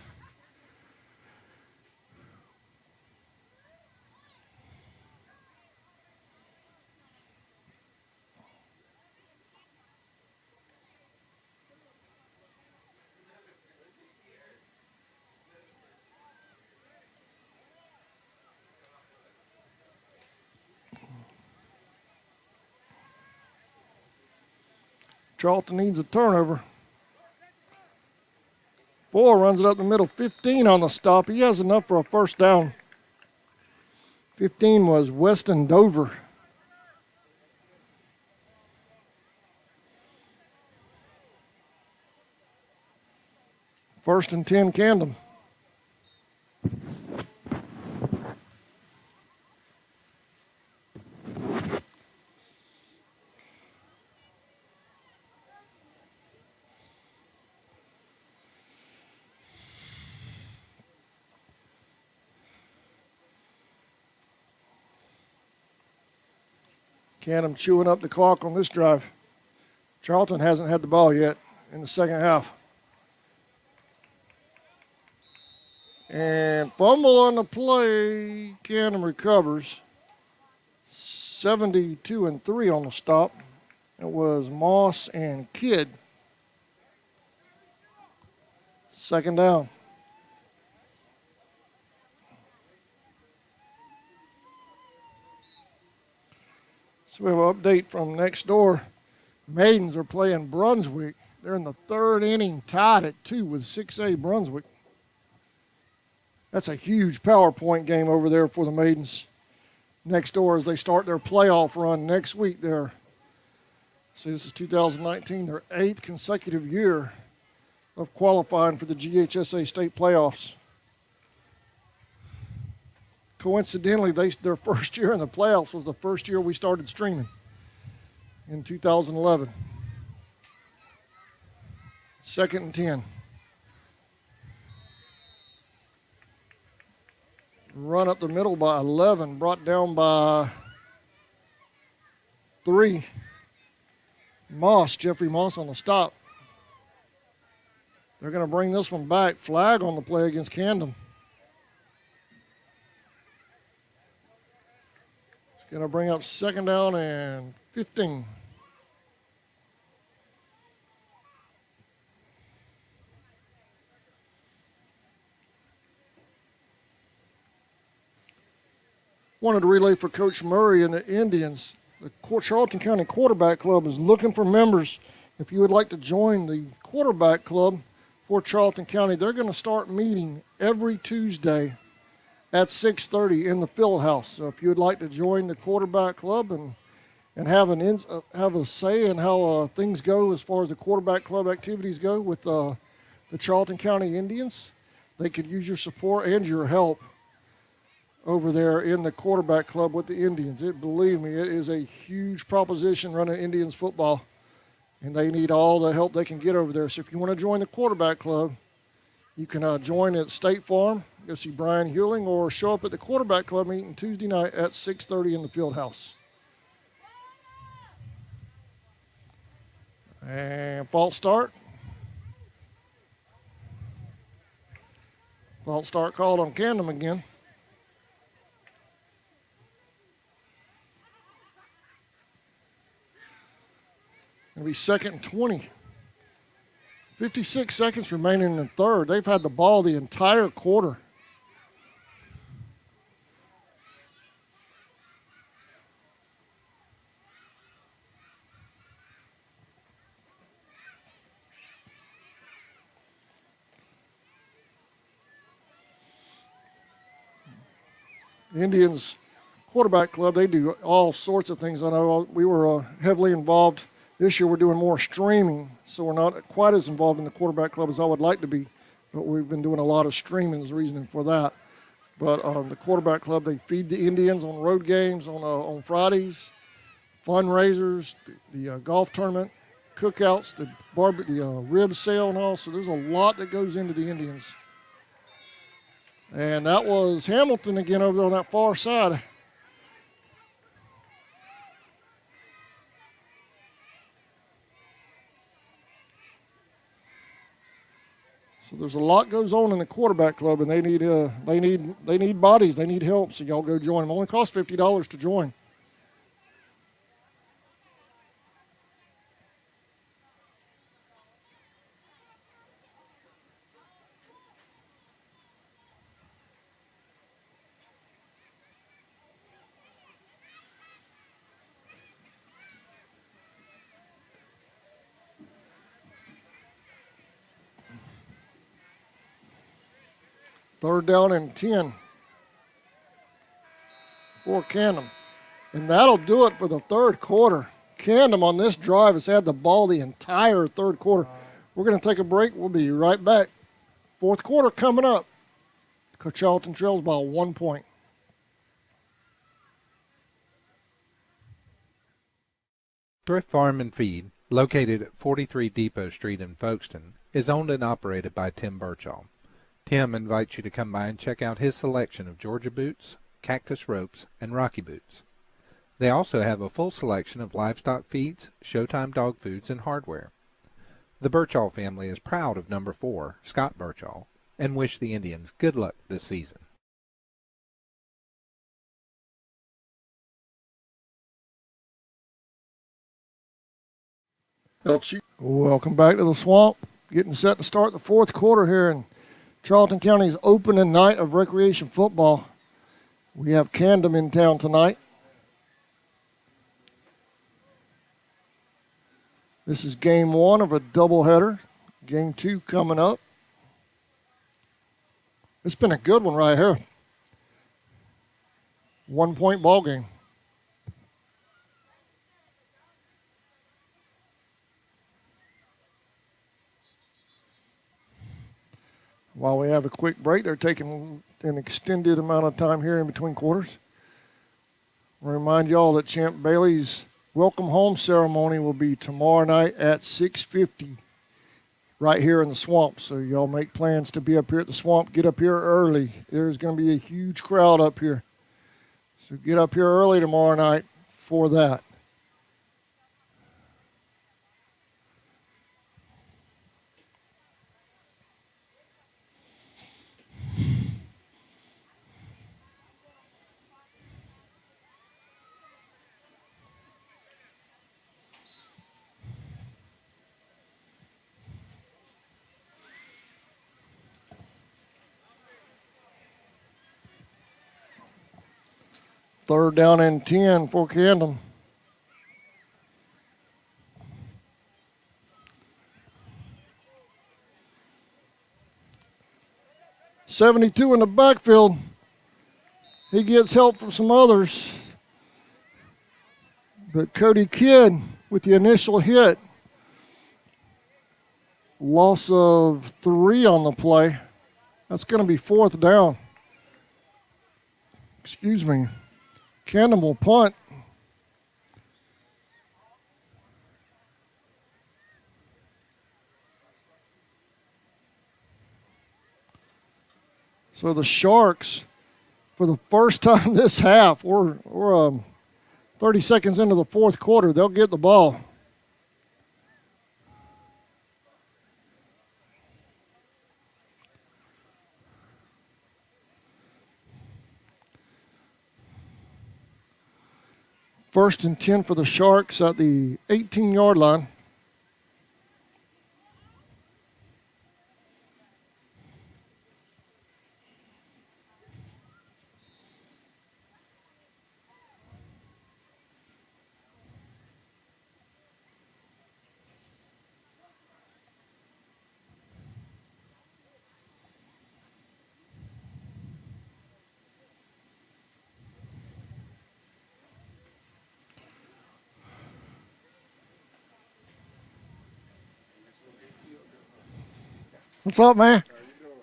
Charlton needs a turnover. 4 runs it up the middle. 15 on the stop. He has enough for a first down. 15 was Weston Dover. First and 10, Camden. Camden chewing up the clock on this drive. Charlton hasn't had the ball yet. in the second half. And fumble on the play. Canham recovers. 72-3 on the stop. It was Moss and Kidd. Second down. So we have an update from next door. Maidens are playing Brunswick. They're in the third inning, tied at 2 with 6A Brunswick. That's a huge PowerPoint game over there for the Maidens. Next door as they start their playoff run next week. See, this is 2019, their 8th consecutive year of qualifying for the GHSA state playoffs. Coincidentally, their first year in the playoffs was the first year we started streaming in 2011. 2nd and 10. Run up the middle by 11, brought down by 3. Jeffrey Moss on the stop. They're going to bring this one back. Flag on the play against Camden. It's going to bring up 2nd down and 15. Wanted to relay for Coach Murray and the Indians. The Charlton County Quarterback Club is looking for members. If you would like to join the quarterback club for Charlton County, they're going to start meeting every Tuesday at 6:30 in the field house. So if you would like to join the quarterback club and have a say in how things go as far as the quarterback club activities go with the Charlton County Indians, they could use your support and your help over there in the quarterback club with the Indians. Believe me, it is a huge proposition running Indians football, and they need all the help they can get over there. So if you want to join the quarterback club, you can join at State Farm, go see Brian Hewling, or show up at the quarterback club meeting Tuesday night at 6:30 in the field house. And false start. False start called on Camden again. It'll be 2nd and 20. 56 seconds remaining in the third. They've had the ball the entire quarter. The Indians quarterback club, they do all sorts of things. I know we were heavily involved. This year we're doing more streaming, so we're not quite as involved in the quarterback club as I would like to be, but we've been doing a lot of streaming is the reason for that. But the quarterback club, they feed the Indians on road games on Fridays, fundraisers, the golf tournament, cookouts, the rib sale and all, so there's a lot that goes into the Indians. And that was Hamilton again over there on that far side. So there's a lot goes on in the quarterback club, and they need bodies, they need help. So y'all go join them. Only costs $50 to join. Third down and 10 for Camden. And that'll do it for the third quarter. Camden on this drive has had the ball the entire third quarter. We're going to take a break. We'll be right back. Fourth quarter coming up. Charlton trails by 1 point. Thrift Farm and Feed, located at 43 Depot Street in Folkestone, is owned and operated by Tim Birchall. Tim invites you to come by and check out his selection of Georgia boots, cactus ropes, and Rocky boots. They also have a full selection of livestock feeds, Showtime dog foods, and hardware. The Birchall family is proud of number 4, Scott Birchall, and wish the Indians good luck this season. Welcome back to the Swamp. Getting set to start the fourth quarter here in Charlton County's opening night of recreation football. We have Camden in town tonight. This is game 1 of a doubleheader. Game 2 coming up. It's been a good one right here. 1-point ball game. While we have a quick break, they're taking an extended amount of time here in between quarters. I'll remind y'all that Champ Bailey's welcome home ceremony will be tomorrow night at 6:50 right here in the Swamp. So y'all make plans to be up here at the Swamp. Get up here early. There's going to be a huge crowd up here. So get up here early tomorrow night for that. Third down and 10 for Camden. .72 in the backfield. He gets help from some others. But Cody Kidd with the initial hit. Loss of 3 on the play. That's going to be 4th down. Excuse me. Camden will punt. So the Sharks, for the first time this half, we're 30 seconds into the fourth quarter, they'll get the ball. First and 10 for the Sharks at the 18-yard line. What's up, man?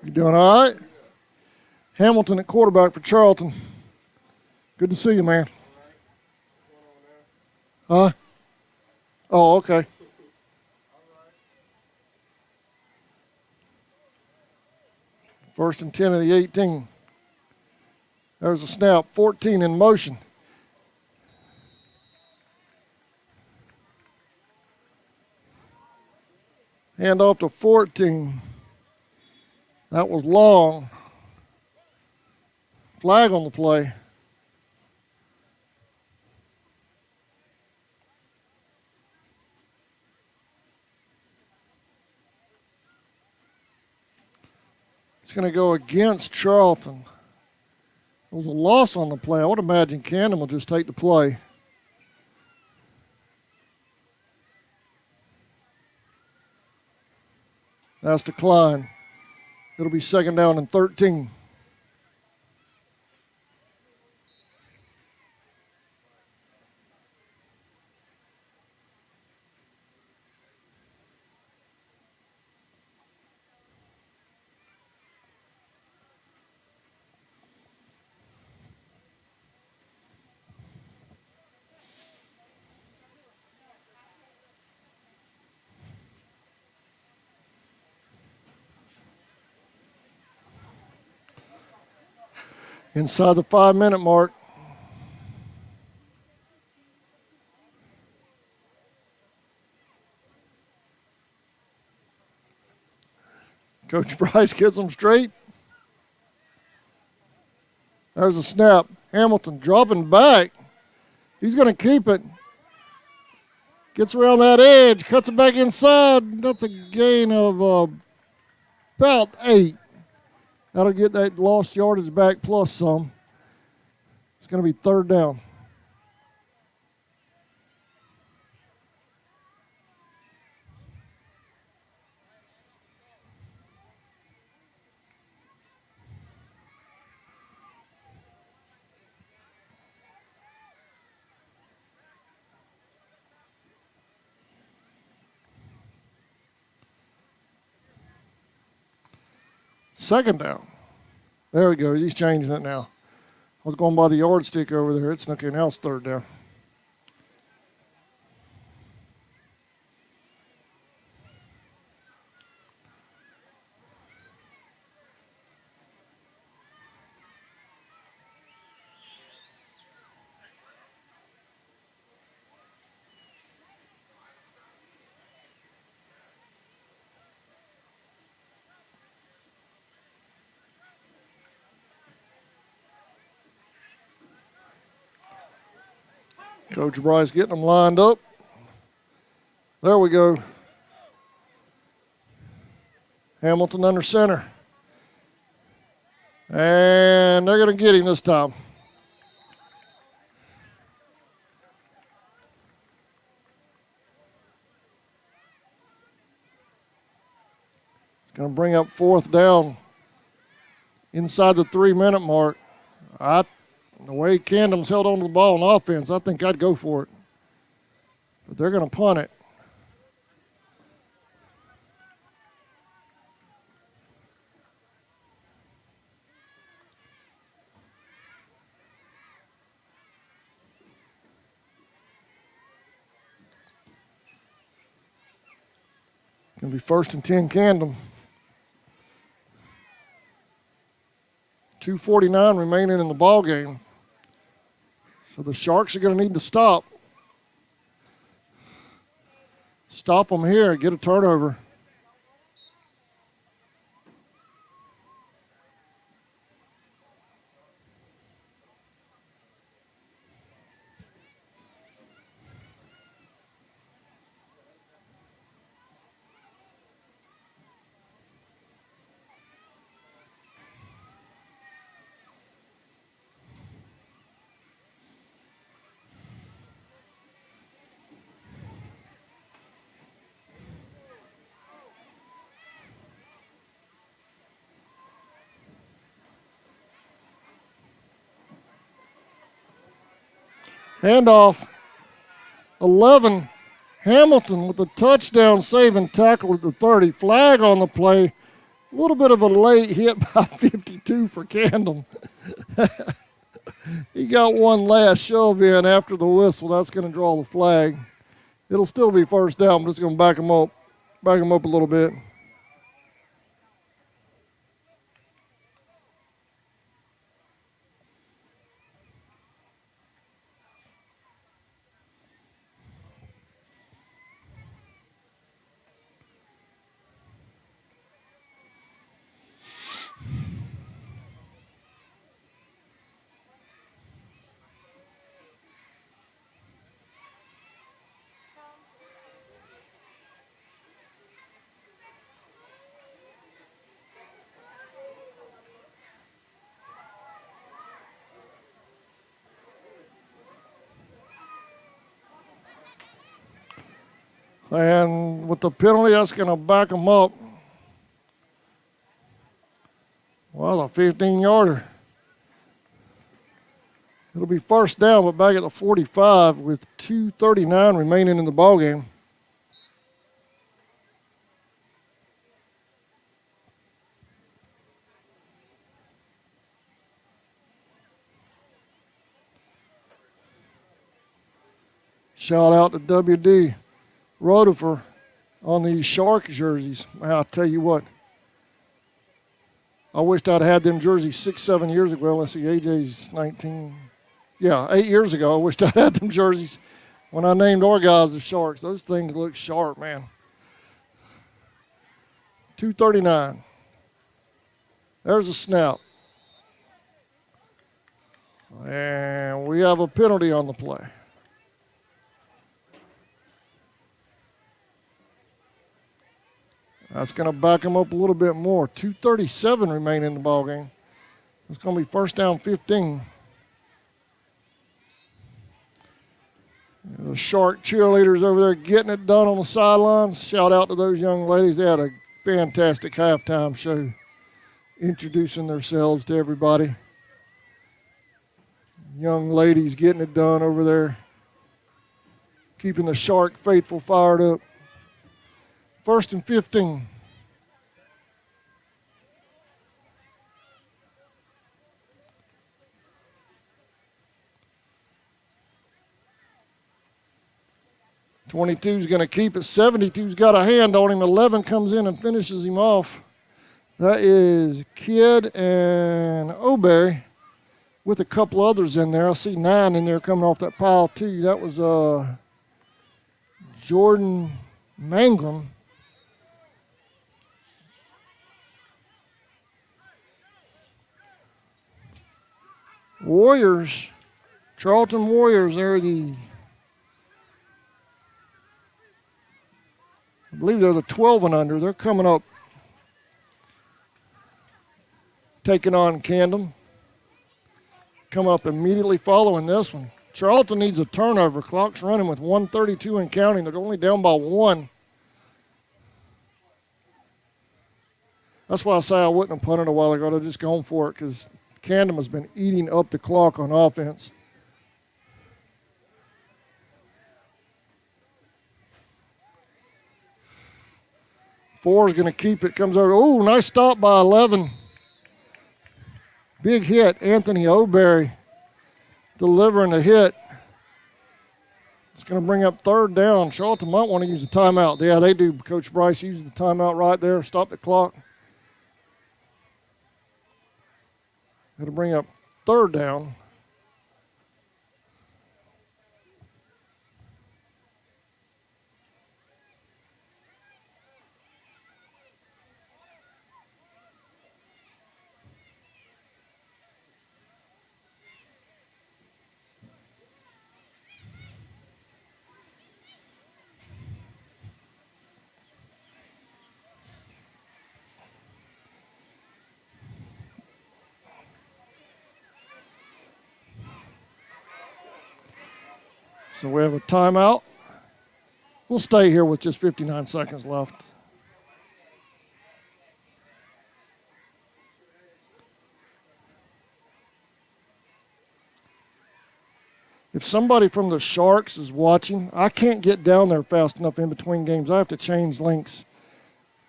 You doing all right? Hamilton at quarterback for Charlton. Good to see you, man. Huh? Oh, okay. First and 10 of the 18. There's a snap. 14 in motion. Hand off to 14. That was long. Flag on the play. It's going to go against Charlton. It was a loss on the play. I would imagine Camden will just take the play. That's declined. It'll be second down and 13. Inside the 5-minute mark. Coach Bryce gets them straight. There's a snap. Hamilton dropping back. He's going to keep it. Gets around that edge, cuts it back inside. That's a gain of about 8. That'll get that lost yardage back plus some. It's going to be 3rd down. Second down. There we go. He's changing it now. I was going by the yardstick over there. It's okay. Now it's 3rd down. Coach Bryce getting them lined up. There we go. Hamilton under center. And they're going to get him this time. It's going to bring up 4th down inside the 3-minute mark. The way Camden's held on to the ball on offense, I think I'd go for it. But they're going to punt it. Going to be 1st and 10 Camden. 2:49 remaining in the ball game. So the Sharks are going to need to stop. Stop them here, get a turnover. Handoff. 11. Hamilton with a touchdown saving tackle at the 30. Flag on the play. A little bit of a late hit by 52 for Camden. He got one last shove in after the whistle. That's going to draw the flag. It'll still be 1st down, but it's going to back him up a little bit. And with the penalty, that's going to back them up. Well, a 15-yarder. It'll be 1st down, but back at the 45 with 2:39 remaining in the ballgame. Shout out to WD Rodifer on these Shark jerseys. I'll tell you what, I wished I'd had them jerseys 6-7 years ago. Let's see, AJ's 19. Yeah, 8 years ago, I wished I'd had them jerseys when I named our guys the Sharks. Those things look sharp, man. 2:39. There's a snap. And we have a penalty on the play. That's going to back them up a little bit more. 2:37 remain in the ball game. It's going to be first down 15. The Shark cheerleaders over there getting it done on the sidelines. Shout out to those young ladies. They had a fantastic halftime show, introducing themselves to everybody. Young ladies getting it done over there, keeping the Shark faithful fired up. First and 15. '22's going to keep it. '72's got a hand on him. 11 comes in and finishes him off. That is Kidd and O'Berry with a couple others in there. I see 9 in there coming off that pile too. That was Jordan Mangrum. Warriors, Charlton Warriors, they're I believe they're the 12 and under. They're coming up, taking on Camden. Come up immediately following this one. Charlton needs a turnover. Clock's running with 1:32 and counting. They're only down by 1. That's why I say I wouldn't have punted a while ago. I'd have just gone for it because Camden has been eating up the clock on offense. Four is going to keep it. Comes over. Oh, nice stop by 11. Big hit. Anthony O'Berry delivering the hit. It's going to bring up third down. Charlton might want to use a timeout. Yeah, they do. Coach Bryce uses the timeout right there. Stop the clock. It'll bring up third down. So we have a timeout. We'll stay here with just 59 seconds left. If somebody from the Sharks is watching, I can't get down there fast enough in between games. I have to change links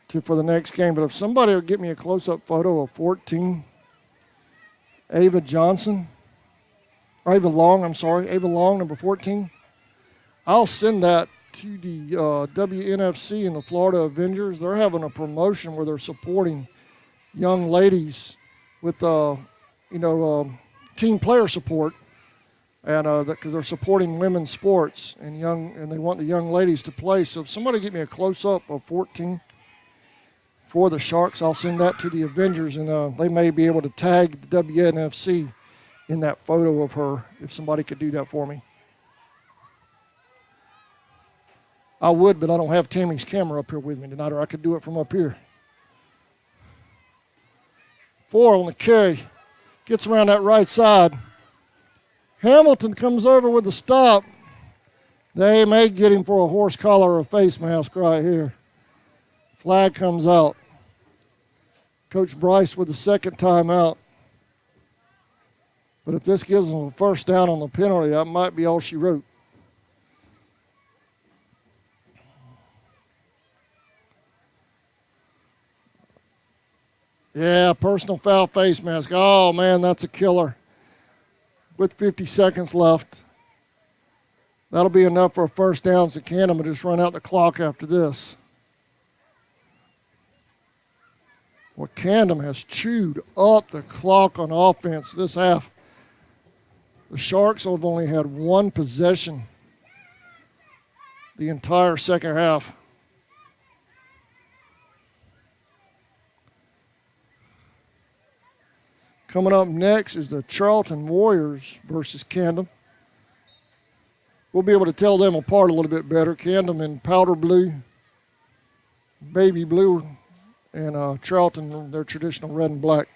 for the next game. But if somebody will get me a close-up photo of 14, Ava Long, number 14, I'll send that to the WNFC and the Florida Avengers. They're having a promotion where they're supporting young ladies with, team player support, and because they're supporting women's sports and they want the young ladies to play. So if somebody get me a close-up of 14 for the Sharks, I'll send that to the Avengers, and they may be able to tag the WNFC in that photo of her if somebody could do that for me. I would, but I don't have Tammy's camera up here with me tonight, or I could do it from up here. 4 on the carry. Gets around that right side. Hamilton comes over with the stop. They may get him for a horse collar or a face mask right here. Flag comes out. Coach Bryce with the second timeout. But if this gives them a first down on the penalty, that might be all she wrote. Yeah, personal foul face mask. Oh, man, that's a killer. With 50 seconds left. That'll be enough for a first down, so Camden will just run out the clock after this. Well, Camden has chewed up the clock on offense this half. The Sharks have only had one possession the entire second half. Coming up next is the Charlton Warriors versus Camden. We'll be able to tell them apart a little bit better. Camden in powder blue, baby blue, and Charlton, their traditional red and black.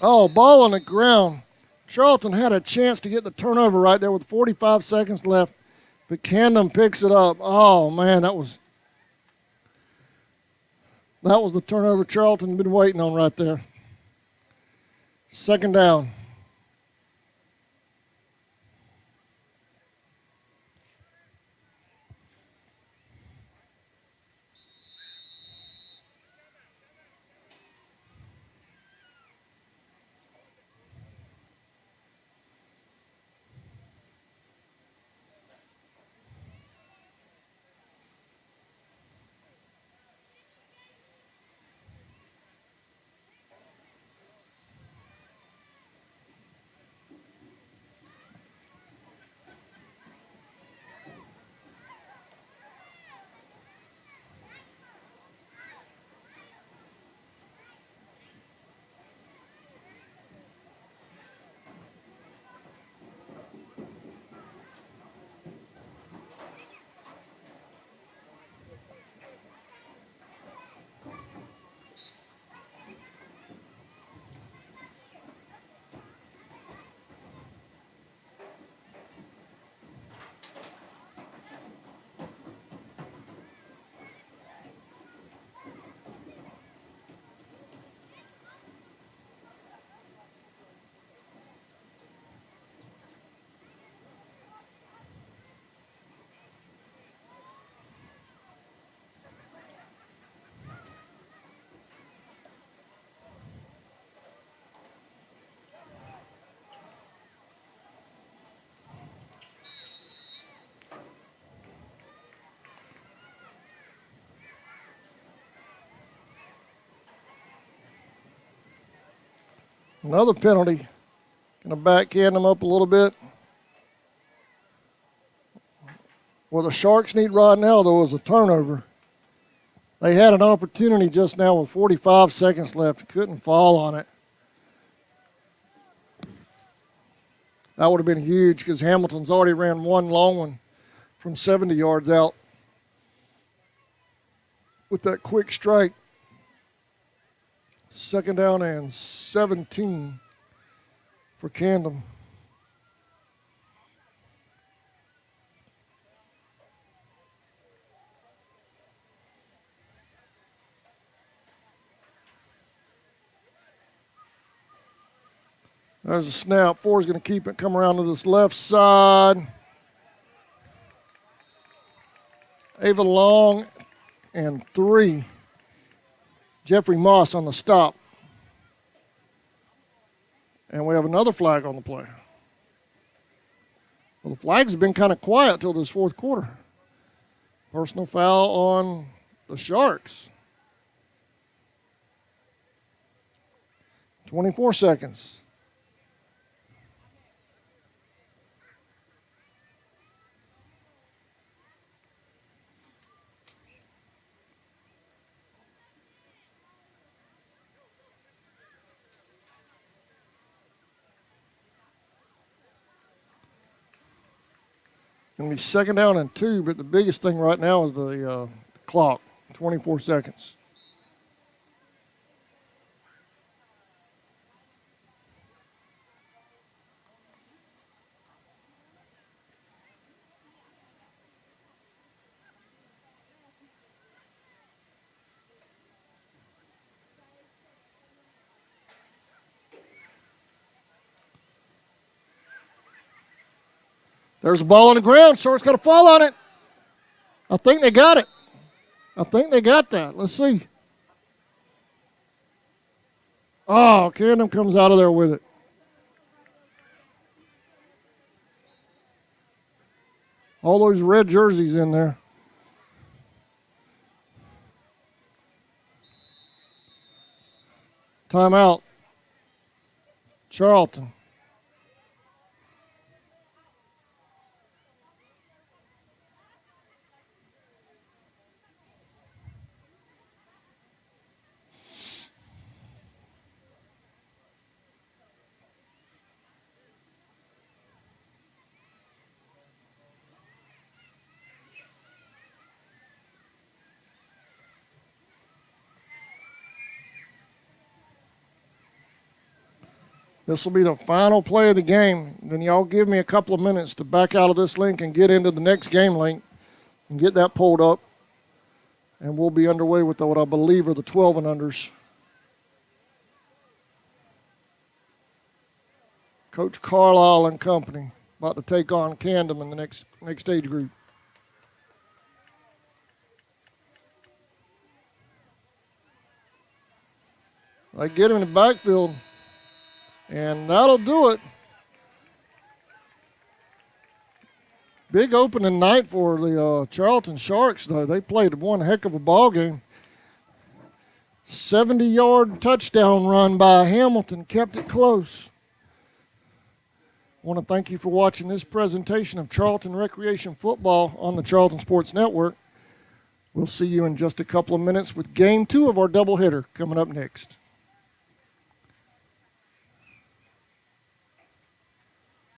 Oh, ball on the ground. Charlton had a chance to get the turnover right there with 45 seconds left, but Camden picks it up. Oh, man, that was the turnover Charlton had been waiting on right there. Second down. Another penalty. Going to backhand them up a little bit. What the Sharks need right now, though, is a turnover. They had an opportunity just now with 45 seconds left. Couldn't fall on it. That would have been huge because Hamilton's already ran one long one from 70 yards out with that quick strike. Second down and 17 for Camden. There's a snap. Ford's going to keep it, come around to this left side. Ava Long and 3. Jeffrey Moss on the stop. And we have another flag on the play. Well, the flags have been kind of quiet till this fourth quarter. Personal foul on the Sharks. 24 seconds. Going to be second down and 2, but the biggest thing right now is the clock, 24 seconds. There's a ball on the ground. Sharks got to fall on it. I think they got it. I think they got that. Let's see. Oh, Camden comes out of there with it. All those red jerseys in there. Timeout. Charlton. This will be the final play of the game. Then y'all give me a couple of minutes to back out of this link and get into the next game link and get that pulled up. And we'll be underway with what I believe are the 12 and unders. Coach Carlisle and company about to take on Camden in the next age group. They get him in the backfield, and that'll do it. Big opening night for the Charlton Sharks, though. They played one heck of a ball game. 70-yard touchdown run by Hamilton kept it close. I want to thank you for watching this presentation of Charlton Recreation Football on the Charlton Sports Network. We'll see you in just a couple of minutes with Game 2 of our doubleheader coming up next.